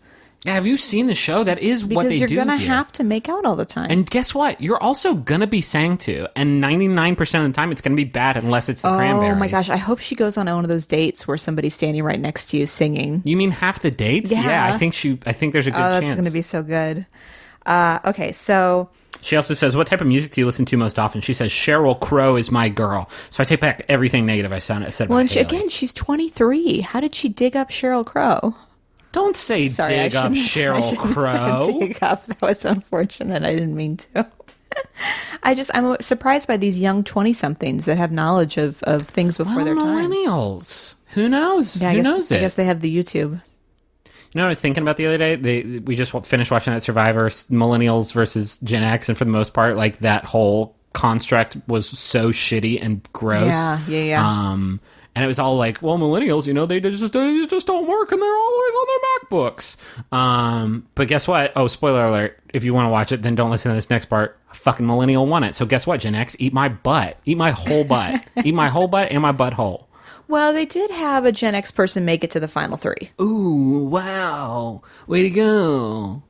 Yeah, have you seen the show? That is what they do. Because you're going to have to make out all the time. And guess what? You're also going to be sang to. And 99% of the time, it's going to be bad unless it's the Cranberries. Oh my gosh, I hope she goes on one of those dates where somebody's standing right next to you singing. You mean half the dates? Yeah. I think there's a good chance. That's going to be so good. Okay, so... She also says, what type of music do you listen to most often? She says, Sheryl Crow is my girl. So I take back everything negative I said about Haley. Again, she's 23. How did she dig up Sheryl Crow? Don't say dig up Sheryl Crow. Dig up. That was unfortunate. I didn't mean to. I'm surprised by these young 20-somethings that have knowledge of things before their time. Millennials. Who knows? Yeah, Who knows it? I guess they have the YouTube. You know what I was thinking about the other day? We just finished watching that Survivor, millennials versus Gen X, and for the most part, like, that whole construct was so shitty and gross. Yeah. And it was all like, well, millennials, they just don't work, and they're always on their MacBooks. But guess what? Oh, spoiler alert. If you want to watch it, then don't listen to this next part. A fucking millennial won it. So guess what, Gen X? Eat my butt. Eat my whole butt. Eat my whole butt and my butthole. Well, they did have a Gen X person make it to the final 3. Ooh, wow. Way to go.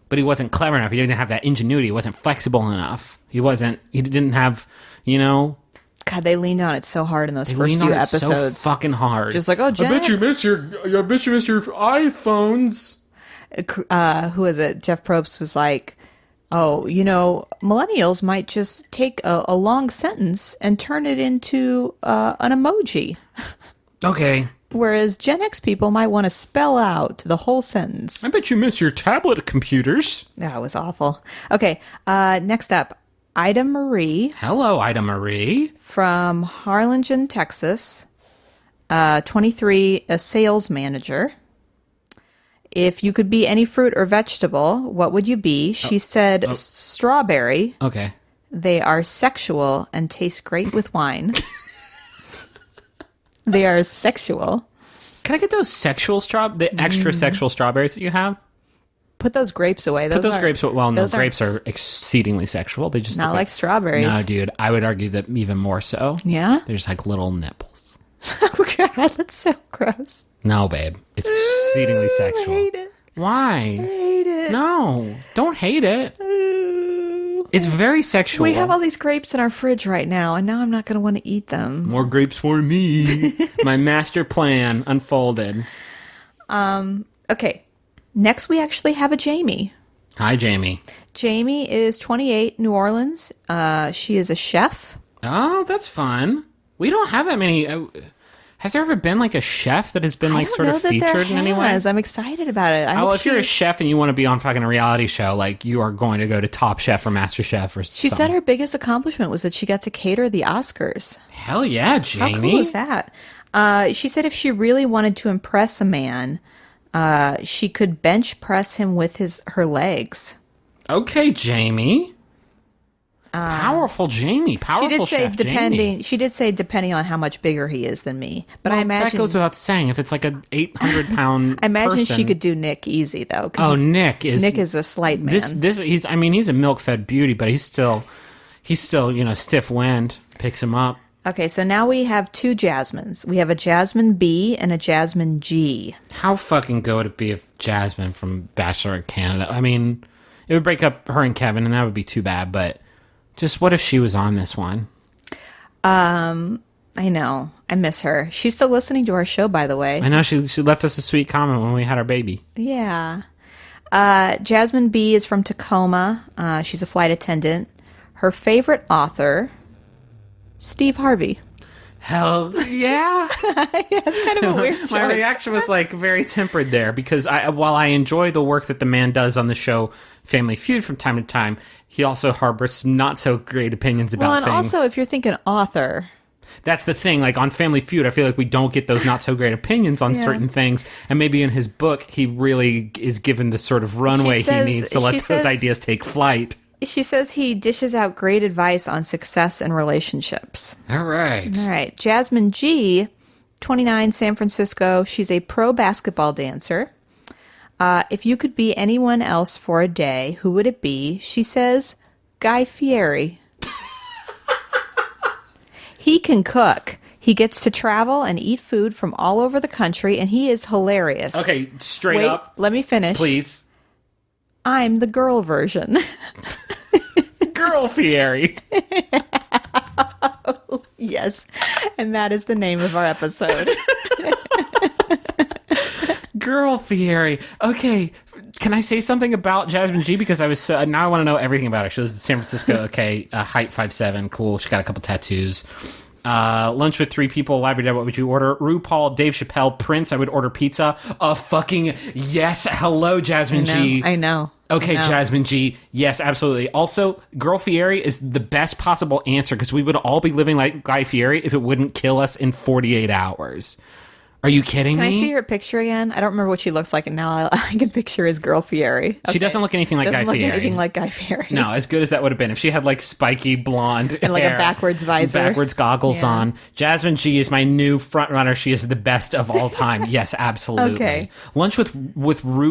But he wasn't clever enough. He didn't have that ingenuity. He wasn't flexible enough. He didn't have, God, they leaned on it so hard in those first few episodes. So fucking hard. Just like, oh, Gen X. I bet you miss your iPhones. Who is it? Jeff Probst was like, oh, millennials might just take a long sentence and turn it into an emoji. Okay. Whereas Gen X people might want to spell out the whole sentence. I bet you miss your tablet computers. That was awful. Okay, next up, Ida Marie. Hello, Ida Marie. From Harlingen, Texas. 23, a sales manager. If you could be any fruit or vegetable, what would you be? She said strawberry. Okay. They are sexual and taste great with wine. They are sexual. Can I get those the extra sexual strawberries that you have? Put those grapes away. Grapes. Well, no, grapes are exceedingly sexual. They just not like strawberries. No, dude, I would argue that even more so. Yeah, they're just like little nipples. Oh God, that's so gross. No, babe, it's exceedingly sexual. I hate it. Why? I hate it. No, don't hate it. It's very sexual. We have all these grapes in our fridge right now, and now I'm not going to want to eat them. More grapes for me. My master plan unfolded. Okay. Next, we actually have a Jamie. Hi, Jamie. Jamie is 28, New Orleans. She is a chef. Oh, that's fun. We don't have that many. Has there ever been like a chef that has been like I don't sort know of that there featured in any way? has. I'm excited about it. I Oh, hope if you're a chef and you want to be on fucking a reality show, like you are going to go to Top Chef or Master Chef or She said her biggest accomplishment was that she got to cater the Oscars. Hell yeah, Jamie. How cool is that? She said if she really wanted to impress a man, she could bench press him with her legs. Okay, Jamie. Powerful Jamie. Powerful She did say chef Jamie. She did say depending on how much bigger he is than me. But I Well, imagine that goes without saying. If it's like a 800-pound I imagine person, she could do Nick easy though. 'Cause Oh, Nick is a slight man. He's a milk-fed beauty, but he's still stiff wind picks him up. Okay, so now we have two Jasmines. We have a Jasmine B and a Jasmine G. How fucking good would it be if Jasmine from Bachelor Canada? I mean, it would break up her and Kevin, and that would be too bad. But just what if she was on this one? I know. I miss her. She's still listening to our show, by the way. I know she left us a sweet comment when we had our baby. Yeah. Jasmine B is from Tacoma. She's a flight attendant. Her favorite author, Steve Harvey. Hell yeah! It's kind of a weird choice. My reaction was like very tempered there because while I enjoy the work that the man does on the show Family Feud from time to time, he also harbors some not so great opinions about Well, and things. also if you're thinking author, That's the thing. Like on Family Feud, I feel like we don't get those not so great opinions on certain things. And maybe in his book, he really is given the sort of runway he needs to let those ideas take flight. she says he dishes out great advice on success and relationships. All right. All right. Jasmine G, 29, San Francisco. She's a pro basketball dancer. If you could be anyone else for a day, who would it be? She says, Guy Fieri. He can cook. He gets to travel and eat food from all over the country, and he is hilarious. Okay, straight Wait, up. let me finish. Please. I'm the girl version. Girl Fieri. Yes. And that is the name of our episode. Girl Fieri. Okay, can I say something about Jasmine G? Because I was now I want to know everything about her. She lives in San Francisco. Okay, height 5'7", cool. She got a couple tattoos. Lunch with 3 people. Live or dead. What would you order? RuPaul, Dave Chappelle, Prince. I would order pizza. Fucking yes. Hello, Jasmine G. I know. Okay, I know. Jasmine G. Yes, absolutely. Also, Girl Fieri is the best possible answer because we would all be living like Guy Fieri if it wouldn't kill us in 48 hours. Are you kidding Can me? I see her picture again? I don't remember what she looks like, and now I can picture as Girl Fieri. She doesn't look anything like Guy Doesn't look Fieri. anything like Guy Fieri. No, as good as that would have been if she had like spiky blonde And like a hair, backwards visor. backwards goggles Yeah. on. Jasmine G is my new front runner. She is the best of all time. Yes, absolutely. Okay. Lunch with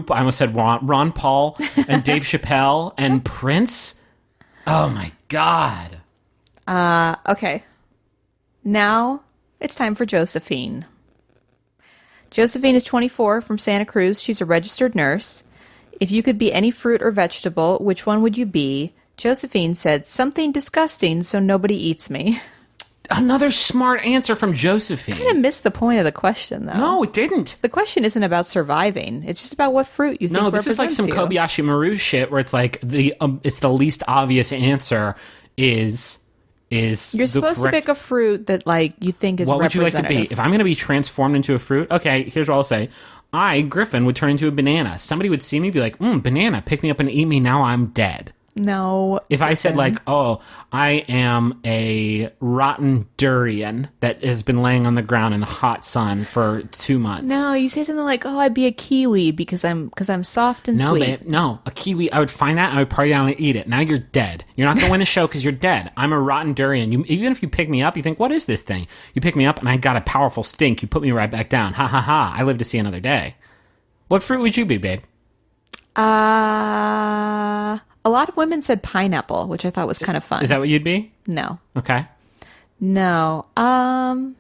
I almost said Ron Paul and Dave Chappelle and Prince. Oh my God. Okay. Now it's time for Josephine. Josephine is 24 from Santa Cruz. She's a registered nurse. If you could be any fruit or vegetable, which one would you be? Josephine said, something disgusting so nobody eats me. Another smart answer from I Josephine. missed the point of the question, though. No, it didn't. The question isn't about surviving. It's just about what fruit you think No, this is like some represents you. Kobayashi Maru shit where it's like it's the least obvious answer is You're the supposed to correct- pick a fruit that, like, you think is What would you like to representative. be? If I'm going to be transformed into a fruit, okay, here's what I'll say. I, Griffin, would turn into a banana. Somebody would see me and be like, banana, pick me up and eat me, now I'm dead. No. If I said, Griffin. like, oh, I am a rotten durian that has been laying on the ground in the hot sun for 2 months. No, you say something like, "Oh, I'd be a kiwi because I'm soft and No, sweet." babe, no. A kiwi, I would find that and I would party down and eat it. Now you're dead. You're not going to win the show because you're dead. I'm a rotten durian. Even if you pick me up, you think, what is this thing? You pick me up and I got a powerful stink. You put me right back down. Ha ha ha. I live to see another day. What fruit would you be, babe? A lot of women said pineapple, which I thought was kind of fun. Is that what you'd be? No. Okay. No. One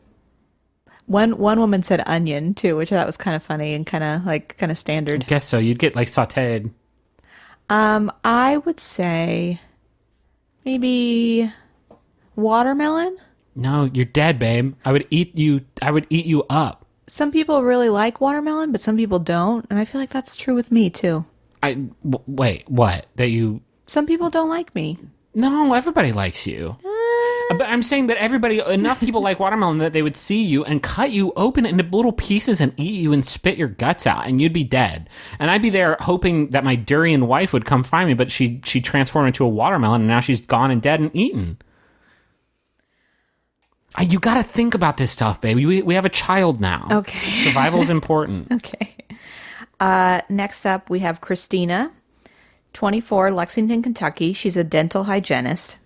woman said onion too, which I thought was kind of funny and kind of standard. Guess so. You'd get like sauteed. I would say maybe watermelon. No, you're dead, babe. I would eat you up. Some people really like watermelon, but some people don't, and I feel like that's true with me too. Wait, what? That you... Some people don't like me. No, everybody likes you. But I'm saying that enough people like watermelon that they would see you and cut you open into little pieces and eat you and spit your guts out, and you'd be dead. And I'd be there hoping that my durian wife would come find me, but she transformed into a watermelon, and now she's gone and dead and eaten. You got to think about this stuff, baby. We have a child now. Okay. Survival is important. Okay. Next up, we have Christina, 24, Lexington, Kentucky. She's a dental hygienist.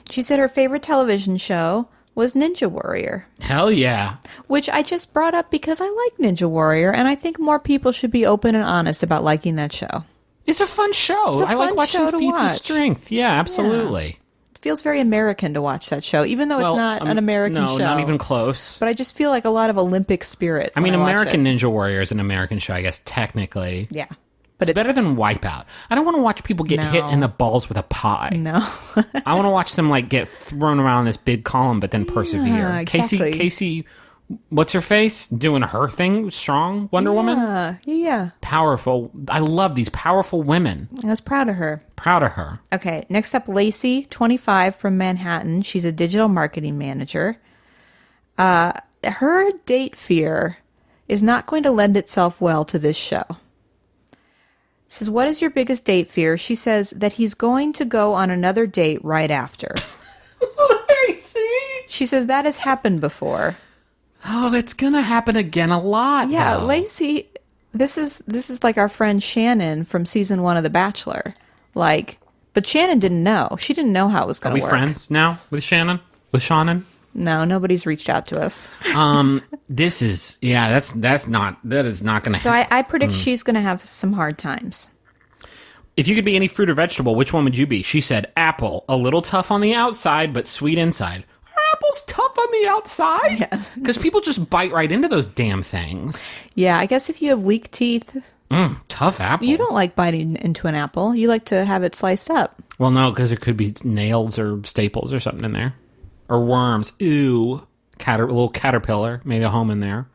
She said her favorite television show was Ninja Warrior. Hell yeah. Which I just brought up because I like Ninja Warrior, and I think more people should be open and honest about liking that show. It's a fun show. I like watching feats of strength. Yeah, absolutely. Yeah. It feels very American to watch that show, even though it's not an American show. No, not even close. But I just feel like a lot of Olympic spirit. I mean, American Ninja Warrior is an American show, I guess, technically. Yeah. But it's better than Wipeout. I don't want to watch people get hit in the balls with a pie. No. I want to watch them get thrown around this big column, but then persevere. Exactly. Casey, what's her face? Doing her thing, strong Wonder Woman. Yeah. Powerful. I love these powerful women. I was proud of her. Proud of her. Okay, next up, Laci, 25, from Manhattan. She's a digital marketing manager. Her date fear is not going to lend itself well to this show. Says, what is your biggest date fear? She says that he's going to go on another date right after. Laci! She says that has happened before. Oh, it's going to happen again a lot. Yeah, though. Laci, this is like our friend Shannon from season 1 of The Bachelor. But Shannon didn't know. She didn't know how it was going to work. Are we friends now with Shannon? With Shannon? No, nobody's reached out to us. This is, that is not going to happen. So I predict she's going to have some hard times. If you could be any fruit or vegetable, which one would you be? She said apple, a little tough on the outside, but sweet inside. Are apples tough on the outside? Yeah. Because people just bite right into those damn things. Yeah, I guess if you have weak teeth. Tough apple. You don't like biting into an apple. You like to have it sliced up. Well, no, because there could be nails or staples or something in there. Or worms. Ew. A little caterpillar made a home in there.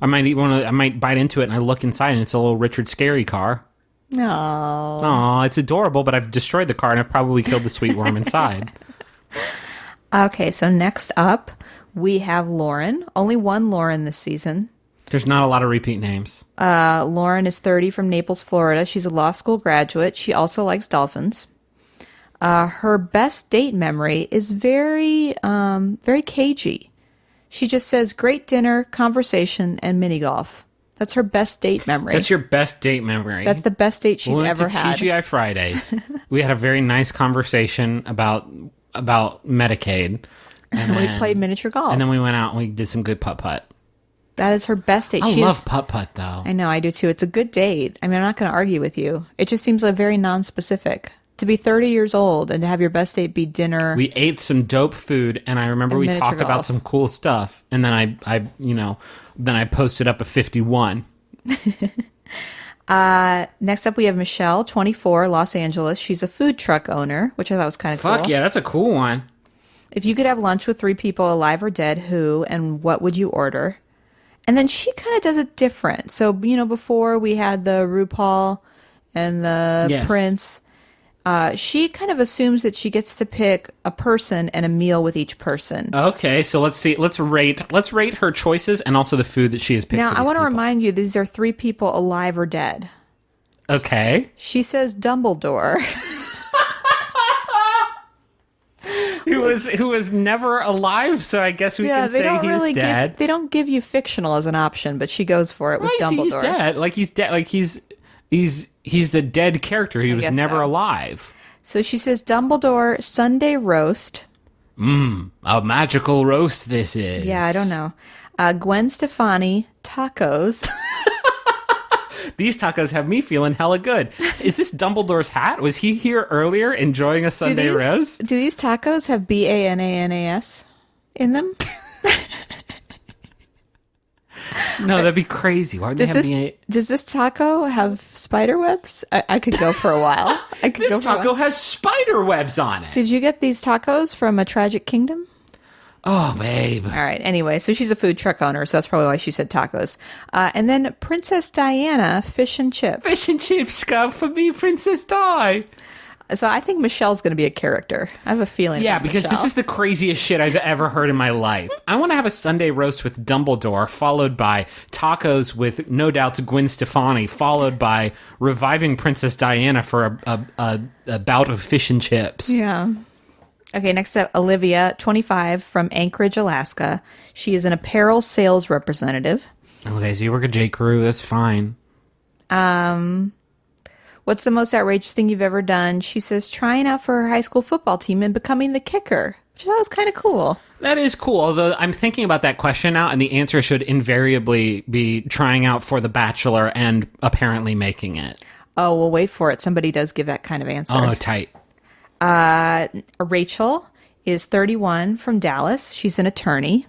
I might bite into it and I look inside and it's a little Richard Scary car. No. Oh, it's adorable, but I've destroyed the car and I've probably killed the sweet worm inside. Okay, so next up, we have Lauren. Only one Lauren this season. There's not a lot of repeat names. Lauren is 30 from Naples, Florida. She's a law school graduate. She also likes dolphins. Her best date memory is very cagey. She just says, great dinner, conversation, and mini golf. That's her best date memory. That's your best date memory. That's the best date she's ever had. TGI Fridays. We had a very nice conversation about Medicaid. And we played miniature golf. And then we went out and we did some good putt-putt. That is her best date. I love putt-putt, though. I know, I do too. It's a good date. I mean, I'm not going to argue with you. It just seems like very non-specific. To be 30 years old and to have your best date be dinner. We ate some dope food, and I remember we talked about some cool stuff. And then I posted up a 51. Next up, we have Michelle, 24, Los Angeles. She's a food truck owner, which I thought was kind of cool. Fuck yeah, that's a cool one. If you could have lunch with 3 people, alive or dead, who and what would you order? And then she kind of does it different. So, before we had the RuPaul and the Prince. She kind of assumes that she gets to pick a person and a meal with each person. Okay, so let's see. Let's rate her choices and also the food that she has picked. Now, for I want to people. remind you, these are 3 people alive or dead. Okay. She says Dumbledore. who was never alive, so I guess we can say he's dead. They don't give you fictional as an option, but she goes for it with Dumbledore. He's dead. He's dead. He's a dead character. He was never alive. So she says Dumbledore Sunday roast. A magical roast this is. Yeah, I don't know. Gwen Stefani tacos. These tacos have me feeling hella good. Is this Dumbledore's hat? Was he here earlier enjoying a Sunday roast? Do these tacos have BANANAS in them? No, that'd be crazy. Why would they have Does this taco have spider webs? I could go for a while. This taco has spider webs on it. Did you get these tacos from A Tragic Kingdom? Oh, babe. All right. Anyway, so she's a food truck owner, so that's probably why she said tacos. And then Princess Diana, fish and chips. Fish and chips, go for me, Princess Di. So I think Michelle's going to be a character. I have a feeling. Yeah, about because Michelle. this is the craziest shit I've ever heard in my life. I want to have a Sunday roast with Dumbledore, followed by tacos with, no doubts, Gwen Stefani, followed by reviving Princess Diana for a bout of fish and chips. Yeah. Okay, next up, Olivia, 25, from Anchorage, Alaska. She is an apparel sales representative. Okay, so you work at J. Crew, that's fine. What's the most outrageous thing you've ever done? She says trying out for her high school football team and becoming the kicker, which I thought was kind of cool. That is cool, although I'm thinking about that question now, and the answer should invariably be trying out for The Bachelor and apparently making it. Oh, well, wait for it. Somebody does give that kind of answer. Oh, tight. Rachel is 31, from Dallas. She's an attorney.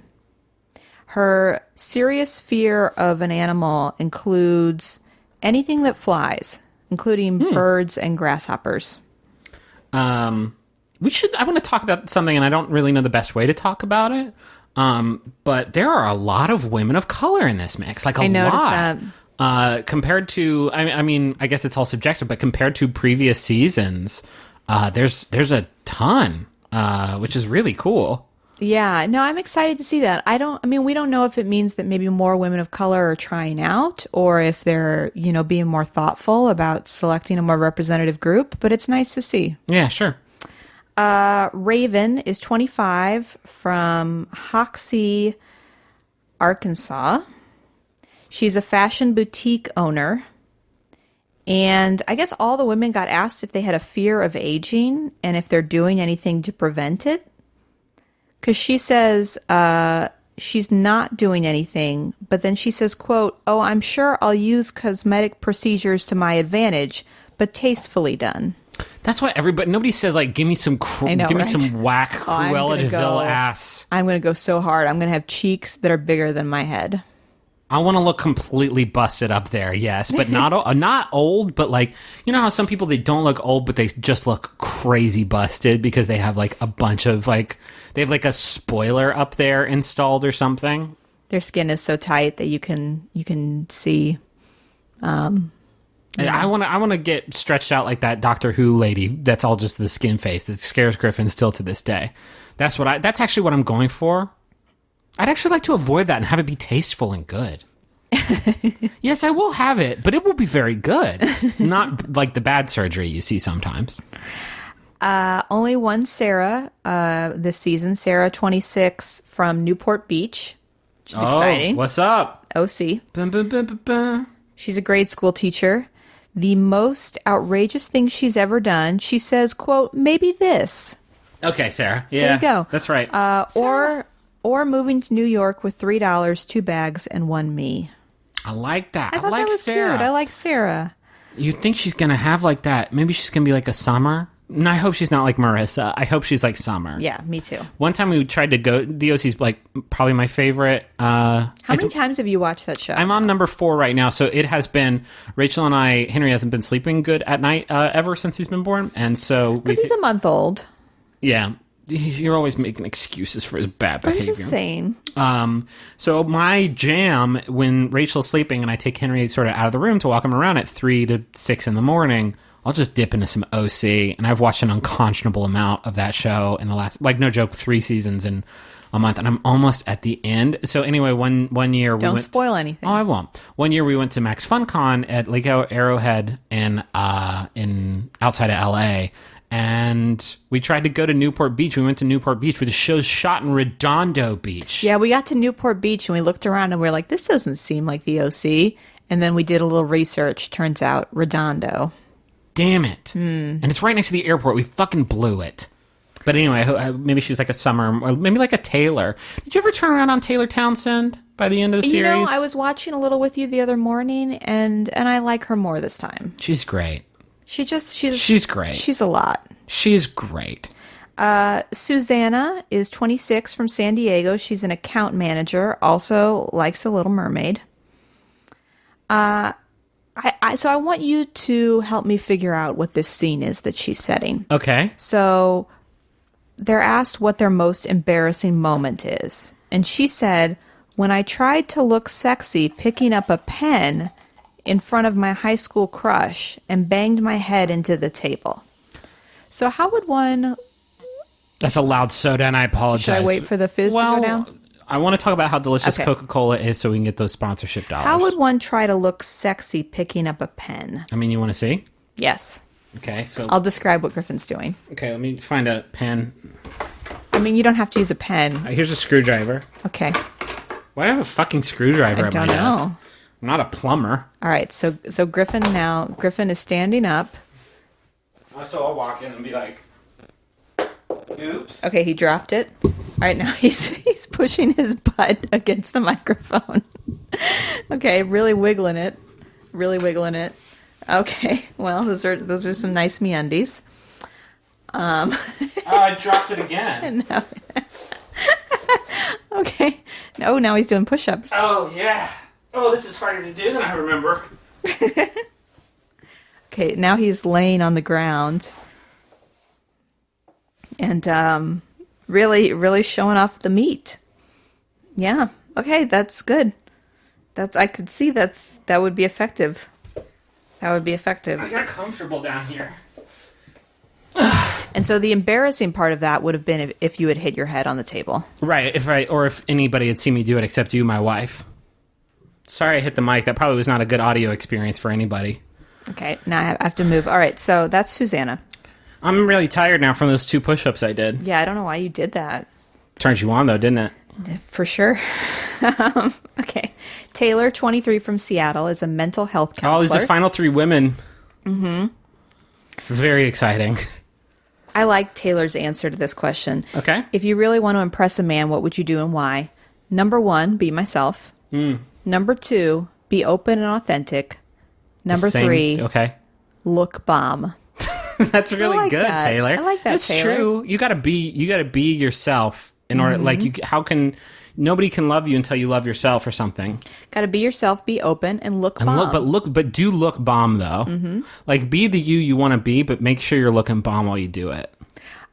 Her serious fear of an animal includes anything that flies, including birds and grasshoppers. I want to talk about something, and I don't really know the best way to talk about it. But there are a lot of women of color in this mix. Like, I noticed lot. that. Compared to, I mean, I guess it's all subjective, but compared to previous seasons, there's a ton, which is really cool. Yeah, no, I'm excited to see that. We don't know if it means that maybe more women of color are trying out or if they're, being more thoughtful about selecting a more representative group, but it's nice to see. Yeah, sure. Raven is 25, from Hoxie, Arkansas. She's a fashion boutique owner. And I guess all the women got asked if they had a fear of aging and if they're doing anything to prevent it. Because she says she's not doing anything, but then she says, quote, "Oh, I'm sure I'll use cosmetic procedures to my advantage, but tastefully done." That's why nobody says, like, give me some whack Cruella de Vil ass. I'm going to go so hard. I'm going to have cheeks that are bigger than my head. I want to look completely busted up there, yes, but not old, but like, you know how some people, they don't look old, but they just look crazy busted because they have like a bunch of like, they have like a spoiler up there installed or something. Their skin is so tight that you can see. I want to get stretched out like that Doctor Who lady. That's all just the skin face that scares Griffin still to this day. That's actually what I'm going for. I'd actually like to avoid that and have it be tasteful and good. Yes, I will have it, but it will be very good. Not like the bad surgery you see sometimes. Only one Sarah this season. Sarah, 26, from Newport Beach, which is exciting. What's up? OC. Bum, bum, bum, bum, bum. She's a grade school teacher. The most outrageous thing she's ever done, she says, quote, "maybe this." Okay, Sarah. Yeah, there you go. That's right. Or moving to New York with $3, 2 bags, and 1 me. I like that. I thought like that was Sarah. cute. I like Sarah. You'd think she's going to have like that. Maybe she's going to be like a Summer. No, I hope she's not like Marissa. I hope she's like Summer. Yeah, me too. One time we tried to go, the OC's like probably my favorite. How many times have you watched that show? I'm on number 4 right now. So it has been, Rachel and I, Henry hasn't been sleeping good at night ever since he's been born. And so. Because he's a month old. Yeah. You're always making excuses for his bad behavior. I'm just saying. So my jam when Rachel's sleeping and I take Henry sort of out of the room to walk him around at 3 to 6 in the morning, I'll just dip into some OC. And I've watched an unconscionable amount of that show in the last, like, no joke, 3 seasons in a month. And I'm almost at the end. So anyway, one year Don't spoil anything. Oh, I won't. One year we went to Max FunCon at Lake Arrowhead in outside of LA. And we tried to go to Newport Beach. We went to Newport Beach, where the show's shot in Redondo Beach. Yeah, we got to Newport Beach and we looked around and we were like, this doesn't seem like the OC. And then we did a little research. Turns out, Redondo. Damn it. And it's right next to the airport. We fucking blew it. But anyway, maybe she's like a Summer, or maybe like a Taylor. Did you ever turn around on Taylor Townsend by the end of the series? You know, I was watching a little with you the other morning, and I like her more this time. She's great. She's great. She's a lot. She's great. Susanna is 26, from San Diego. She's an account manager, also likes The Little Mermaid. So I want you to help me figure out what this scene is that she's setting. Okay. So they're asked what their most embarrassing moment is. And she said, "When I tried to look sexy picking up a pen in front of my high school crush and banged my head into the table." So how would one... That's a loud soda, and I apologize. Should I wait for the fizz to go down? I want to talk about how delicious Okay. Coca-Cola is so we can get those sponsorship dollars. How would one try to look sexy picking up a pen? I mean, you want to see? Yes. Okay, so... I'll describe what Griffin's doing. Okay, let me find a pen. I mean, you don't have to use a pen. Here's a screwdriver. Okay. Why do I have a fucking screwdriver I at my don't desk? know. I'm not a plumber. All right, so Griffin is standing up. So I'll walk in and be like, oops. Okay, he dropped it. All right, now he's pushing his butt against the microphone. Okay, really wiggling it. Okay, well, those are some nice MeUndies. I dropped it again. No. Okay. No, now he's doing push-ups. Oh, yeah. Oh, this is harder to do than I remember. Okay, now he's laying on the ground. And really showing off the meat. Yeah. Okay, that's good. I could see that would be effective. I got comfortable down here. And so the embarrassing part of that would have been if you had hit your head on the table. Right, if anybody had seen me do it except you, my wife. Sorry I hit the mic. That probably was not a good audio experience for anybody. Okay, now I have to move. All right, so that's Susanna. I'm really tired now from those 2 push-ups I did. Yeah, I don't know why you did that. Turned you on, though, didn't it? For sure. Okay. Taylor, 23, from Seattle, is a mental health counselor. Oh, these are final 3 women. Mm-hmm. It's very exciting. I like Taylor's answer to this question. Okay. If you really want to impress a man, what would you do and why? Number 1, be myself. Number 2, be open and authentic. Number 3, okay. look bomb. That's really like good, that. Taylor. I like that, That's Taylor. true. You gotta be yourself in order. Nobody can love you until you love yourself or something. Got to be yourself, be open, and look bomb. But do look bomb though. Mm-hmm. Like be the you want to be, but make sure you're looking bomb while you do it.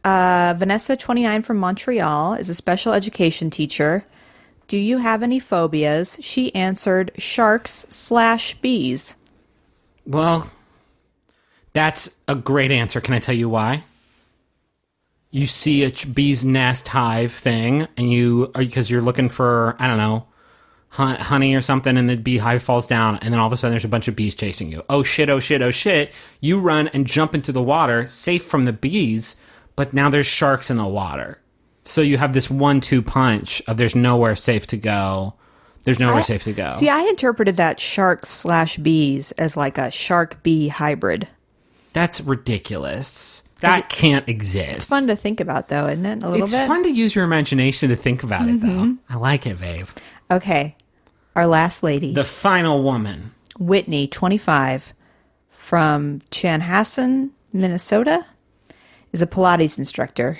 Vanessa, 29, from Montreal, is a special education teacher. Do you have any phobias? She answered sharks/bees. Well, that's a great answer. Can I tell you why? You see a bee's nest hive thing, and because you're looking for, I don't know, honey or something, and the beehive falls down, and then all of a sudden there's a bunch of bees chasing you. Oh shit, oh shit, oh shit. You run and jump into the water, safe from the bees, but now there's sharks in the water. So you have this 1-2 punch of there's nowhere safe to go. There's nowhere safe to go. See, I interpreted that sharks/bees as like a shark-bee hybrid. That's ridiculous. That can't exist. It's fun to think about, though, isn't it? A little It's bit? fun to use your imagination to think about it, though. I like it, babe. Okay. Our last lady. The final woman. Whitney, 25, from Chanhassen, Minnesota, is a Pilates instructor.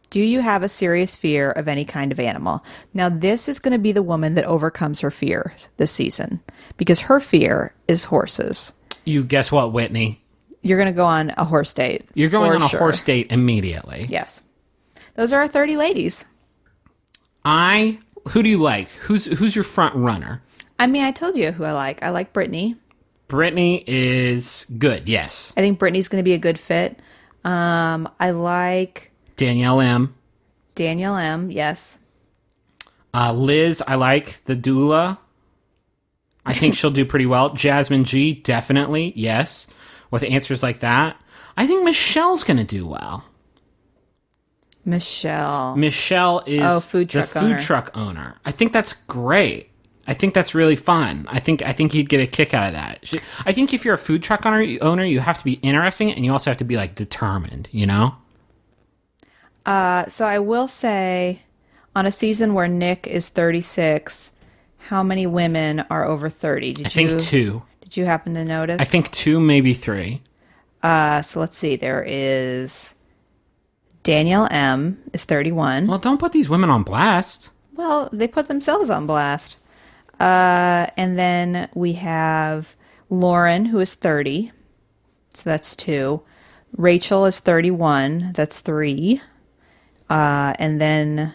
Do you have a serious fear of any kind of animal? Now, this is going to be the woman that overcomes her fear this season, because her fear is horses. You guess what, Whitney? You're going to go on a horse date. You're going on a sure. horse date immediately. Yes. Those are our 30 ladies. Who do you like? Who's your front runner? I mean, I told you who I like. I like Brittany. Brittany is good, yes. I think Brittany's going to be a good fit. I like Danielle M. Danielle M, yes. Liz, I like the doula. I think she'll do pretty well. Jasmine G, definitely, yes. With answers like that. I think Michelle's going to do well. Michelle is food truck the food truck owner. I think that's great. I think that's really fun. I think you'd get a kick out of that. I think if you're a food truck owner, you have to be interesting, and you also have to be like determined, you know? So I will say, on a season where Nick is 36, how many women are over 30? I think 2. Did you happen to notice? I think 2, maybe 3. So let's see. There is Danielle M. is 31. Well, don't put these women on blast. Well, they put themselves on blast. And then we have Lauren, who is 30. So that's 2. Rachel is 31. That's 3. And then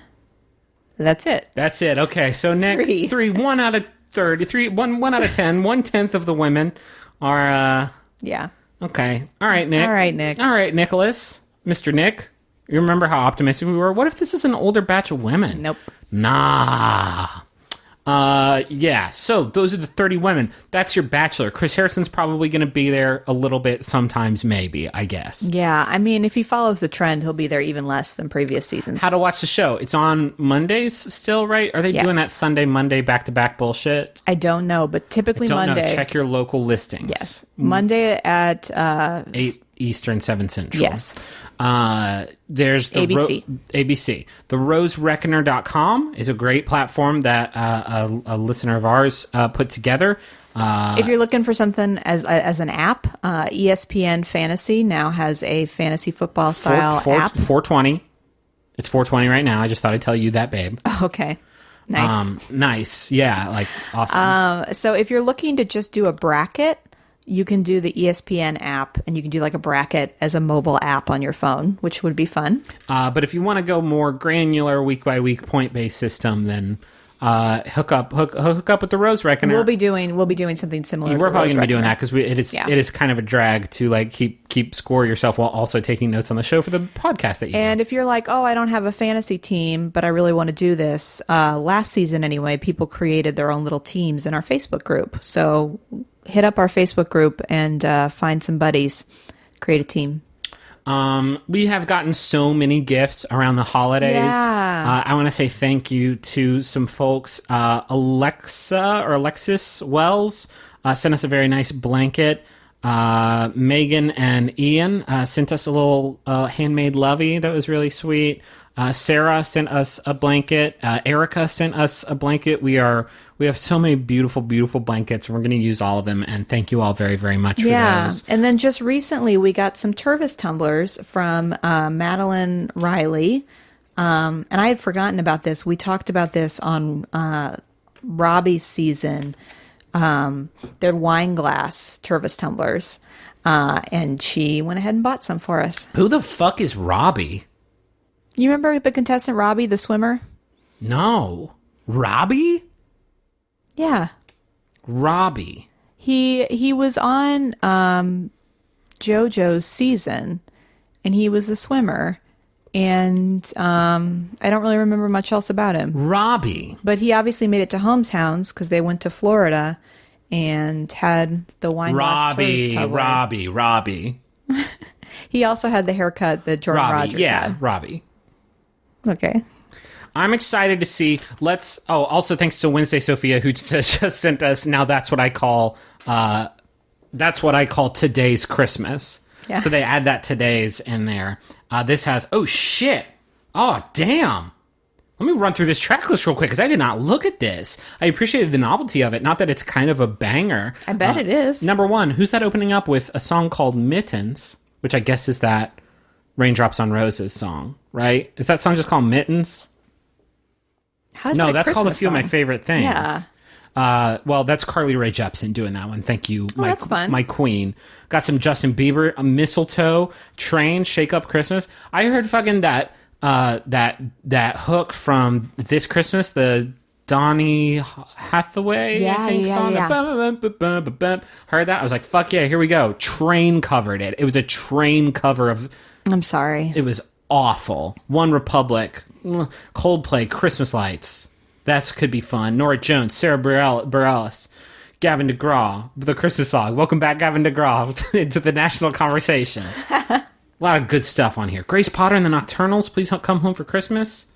that's it. That's it. Okay. So Nick, 3, 1 out of 30, 3, 1 out of 10, 1/10 of the women are, yeah. Okay. All right, Nick. All right, Nick. All right, Nicholas. Mr. Nick. You remember how optimistic we were? What if this is an older batch of women? Nope. Nah. Yeah, so those are the 30 women. That's your Bachelor. Chris Harrison's probably going to be there a little bit, sometimes, maybe, I guess. Yeah, I mean, if he follows the trend, he'll be there even less than previous seasons. How to watch the show? It's on Mondays still, right? Are they Yes. doing that Sunday, Monday, back-to-back bullshit? I don't know, but typically Don't Monday. know. Check your local listings. Yes. Monday at 8 Eastern, 7 Central. Yes. There's the ABC. ABC. The rosereckoner.com is a great platform that a listener of ours put together. If you're looking for something as an app, ESPN Fantasy now has a fantasy football style app. 420. It's 420 right now. I just thought I'd tell you that, babe. Okay. Nice. Nice. Yeah, like awesome. So if you're looking to just do a bracket, you can do the ESPN app, and you can do like a bracket as a mobile app on your phone, which would be fun. But if you want to go more granular, week by week, point based system, then hook up with the Rose Reckoner. We'll be doing something similar. We're to probably Rose going to be doing Reckoner. that because it is kind of a drag to like keep score yourself while also taking notes on the show for the podcast that you And do. if you're like, oh, I don't have a fantasy team, but I really want to do this, last season anyway, people created their own little teams in our Facebook group. So hit up our Facebook group and find some buddies, create a team. We have gotten so many gifts around the holidays. Yeah. I want to say thank you to some folks. Alexis Wells sent us a very nice blanket. Megan and Ian sent us a little handmade lovey that was really sweet. Sarah sent us a blanket. Erica sent us a blanket. We have so many beautiful, beautiful blankets, and we're going to use all of them. And thank you all very, very much for those. And then just recently, we got some Tervis tumblers from Madeline Riley. And I had forgotten about this. We talked about this on Robbie's season. They're wine glass Tervis tumblers. And she went ahead and bought some for us. Who the fuck is Robbie? You remember the contestant Robbie, the swimmer? No. Robbie? Yeah. Robbie. He was on JoJo's season, and he was a swimmer. And I don't really remember much else about him. Robbie. But he obviously made it to hometowns because they went to Florida and had the wine glass Tervis tumbler. Robbie. He also had the haircut that Jordan Rogers had. Robbie. Okay. I'm excited to see. Also thanks to Wednesday Sophia who just sent us. Now that's what I call today's Christmas. Yeah. So they add that today's in there. This has damn. Let me run through this track list real quick because I did not look at this. I appreciated the novelty of it. Not that it's kind of a banger. I bet it is. Number one, who's that opening up with a song called Mittens, which I guess is that Raindrops on Roses song, right? Is that song just called Mittens? How's No, that that's called A Christmas Few of My song? Favorite Things. Yeah. Well, that's Carly Rae Jepsen doing that one. Thank you, that's fun. my queen. Got some Justin Bieber, a Mistletoe, Train, Shake Up Christmas. I heard fucking that hook from This Christmas, the Donny Hathaway I think, song. Heard that. I was like, fuck yeah, here we go. Train covered it. It was a Train cover of... I'm sorry. It was awful. One Republic, Coldplay, Christmas Lights. That could be fun. Nora Jones, Sarah Bareilles, Gavin DeGraw, the Christmas song. Welcome back, Gavin DeGraw, into the national conversation. A lot of good stuff on here. Grace Potter and the Nocturnals, Please Come Home for Christmas.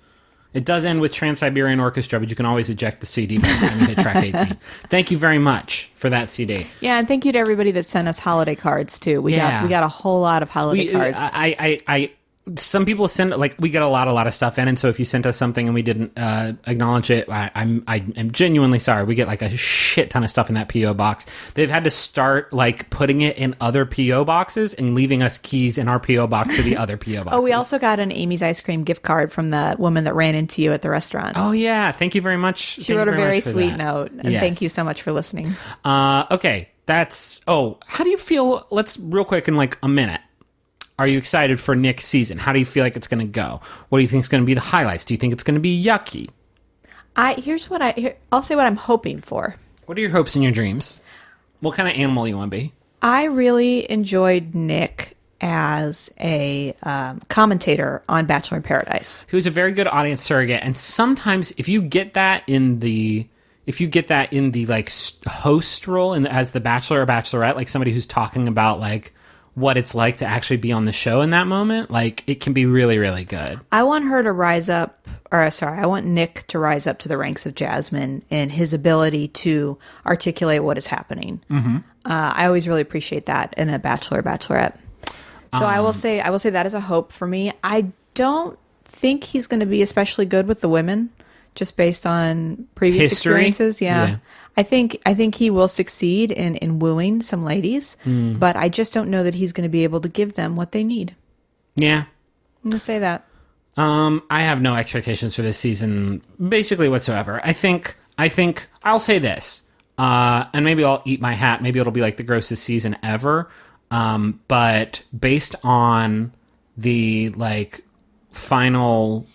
It does end with Trans-Siberian Orchestra, but you can always eject the CD by the time you hit track 18. Thank you very much for that CD. Yeah, and thank you to everybody that sent us holiday cards too. We got a whole lot of holiday cards. Some people send, like, we get a lot of stuff in, and so if you sent us something and we didn't acknowledge it, I'm genuinely sorry. We get like a shit ton of stuff in that P.O. box. They've had to start like putting it in other P.O. boxes and leaving us keys in our P.O. box to the other P.O. boxes. Oh, we also got an Amy's Ice Cream gift card from the woman that ran into you at the restaurant. Oh yeah, thank you very much. She wrote a very sweet note, and Yes. thank you so much for listening. Okay, how do you feel? Let's real quick in like a minute. Are you excited for Nick's season? How do you feel like it's going to go? What do you think is going to be the highlights? Do you think it's going to be yucky? I'll say what I'm hoping for. What are your hopes and your dreams? What kind of animal you want to be? I really enjoyed Nick as a commentator on Bachelor in Paradise. He was a very good audience surrogate, and sometimes if you get that in the like host role as the Bachelor or Bachelorette, like somebody who's talking about like what it's like to actually be on the show in that moment, like it can be really, really good. I want her to rise up, I want Nick to rise up to the ranks of Jasmine in his ability to articulate what is happening. Mm-hmm. I always really appreciate that in a Bachelor or Bachelorette. So I will say that is a hope for me. I don't think he's going to be especially good with the women, just based on previous experiences. Yeah. I think he will succeed in wooing some ladies, but I just don't know that he's going to be able to give them what they need. Yeah. I'm going to say that. I have no expectations for this season, basically whatsoever. I think I'll say this, and maybe I'll eat my hat. Maybe it'll be like the grossest season ever. But based on the like final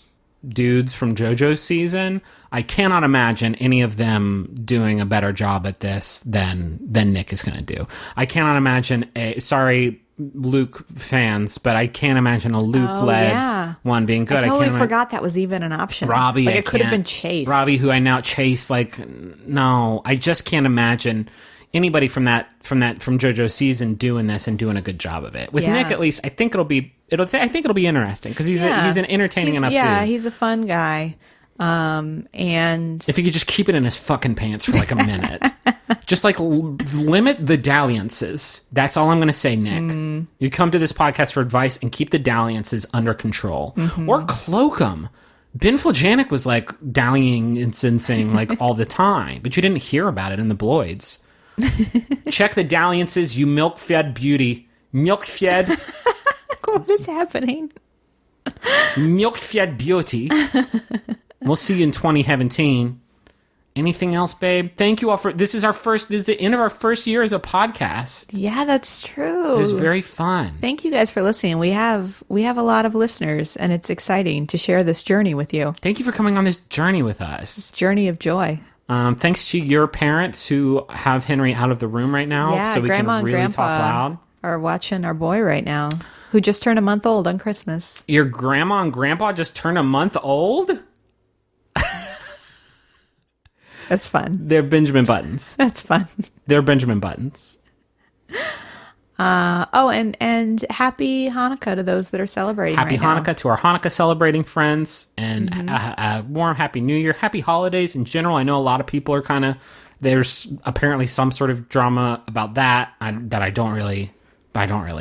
dudes from JoJo's season, I cannot imagine any of them doing a better job at this than Nick is going to do. I cannot imagine sorry, Luke fans, but I can't imagine a Luke-led one being good. I totally forgot that was even an option. Robbie, like it could have been Chase. Robbie, who I now chase, like, no, I just can't imagine anybody from JoJo's season doing this and doing a good job of it. With Nick, at least, I think it'll be interesting because he's an entertaining enough dude. Yeah, he's a fun guy. And if he could just keep it in his fucking pants for like a minute, just like limit the dalliances. That's all I'm going to say, Nick. You come to this podcast for advice and keep the dalliances under control, or cloak them. Ben Flajanic was like dallying and sensing like all the time, but you didn't hear about it in the Bloids. Check the dalliances, you milk-fed beauty. Milk-fed. What is happening? Milk-fed beauty. We'll see you in 2017. Anything else, babe? Thank you all for... This is the end of our first year as a podcast. Yeah, that's true. It was very fun. Thank you guys for listening. We have a lot of listeners, and it's exciting to share this journey with you. Thank you for coming on this journey with us. This journey of joy. Thanks to your parents who have Henry out of the room right now, so we can really talk loud. Are watching our boy right now, who just turned a month old on Christmas. Your grandma and grandpa just turned a month old? That's fun. They're Benjamin Buttons. That's fun. They're Benjamin Buttons. And happy Hanukkah to those that are celebrating Happy right Hanukkah to our Hanukkah celebrating friends, and a warm Happy New Year. Happy holidays in general. I know a lot of people are there's apparently some sort of drama about that that I don't really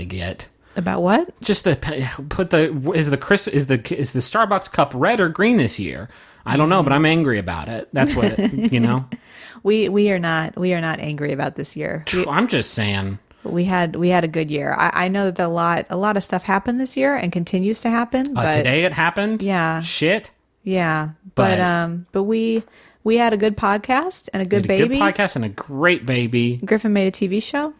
get. About what? Just is the Starbucks cup red or green this year? I don't know, but I'm angry about it. That's what We are not angry about this year. I'm just saying. We had a good year. I know that a lot of stuff happened this year and continues to happen. But today it happened. Yeah. Shit. Yeah. But we had a good podcast and a good baby. A good podcast and a great baby. Griffin made a TV show.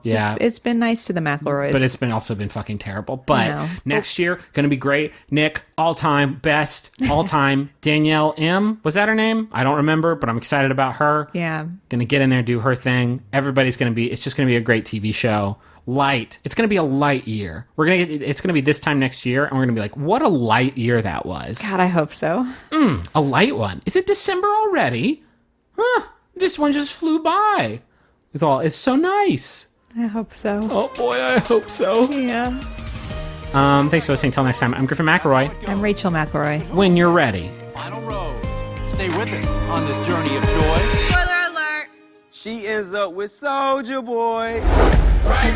Yeah. It's been nice to the McElroys. But it's also been fucking terrible. But next year, gonna be great. Nick, all-time best. All-time. Danielle M. Was that her name? I don't remember, but I'm excited about her. Yeah. Gonna get in there, do her thing. It's just gonna be a great TV show. Light. It's gonna be a light year. It's gonna be this time next year, and we're gonna be like, what a light year that was. God, I hope so. A light one. Is it December already? Huh. This one just flew by. It's so nice. I hope so. Oh boy, I hope so. Yeah. Thanks for listening. Until next time, I'm Griffin McElroy. I'm Rachel McElroy. When you're ready. Final rose. Stay with us on this journey of joy. Spoiler alert. She ends up with Soldier Boy. Right.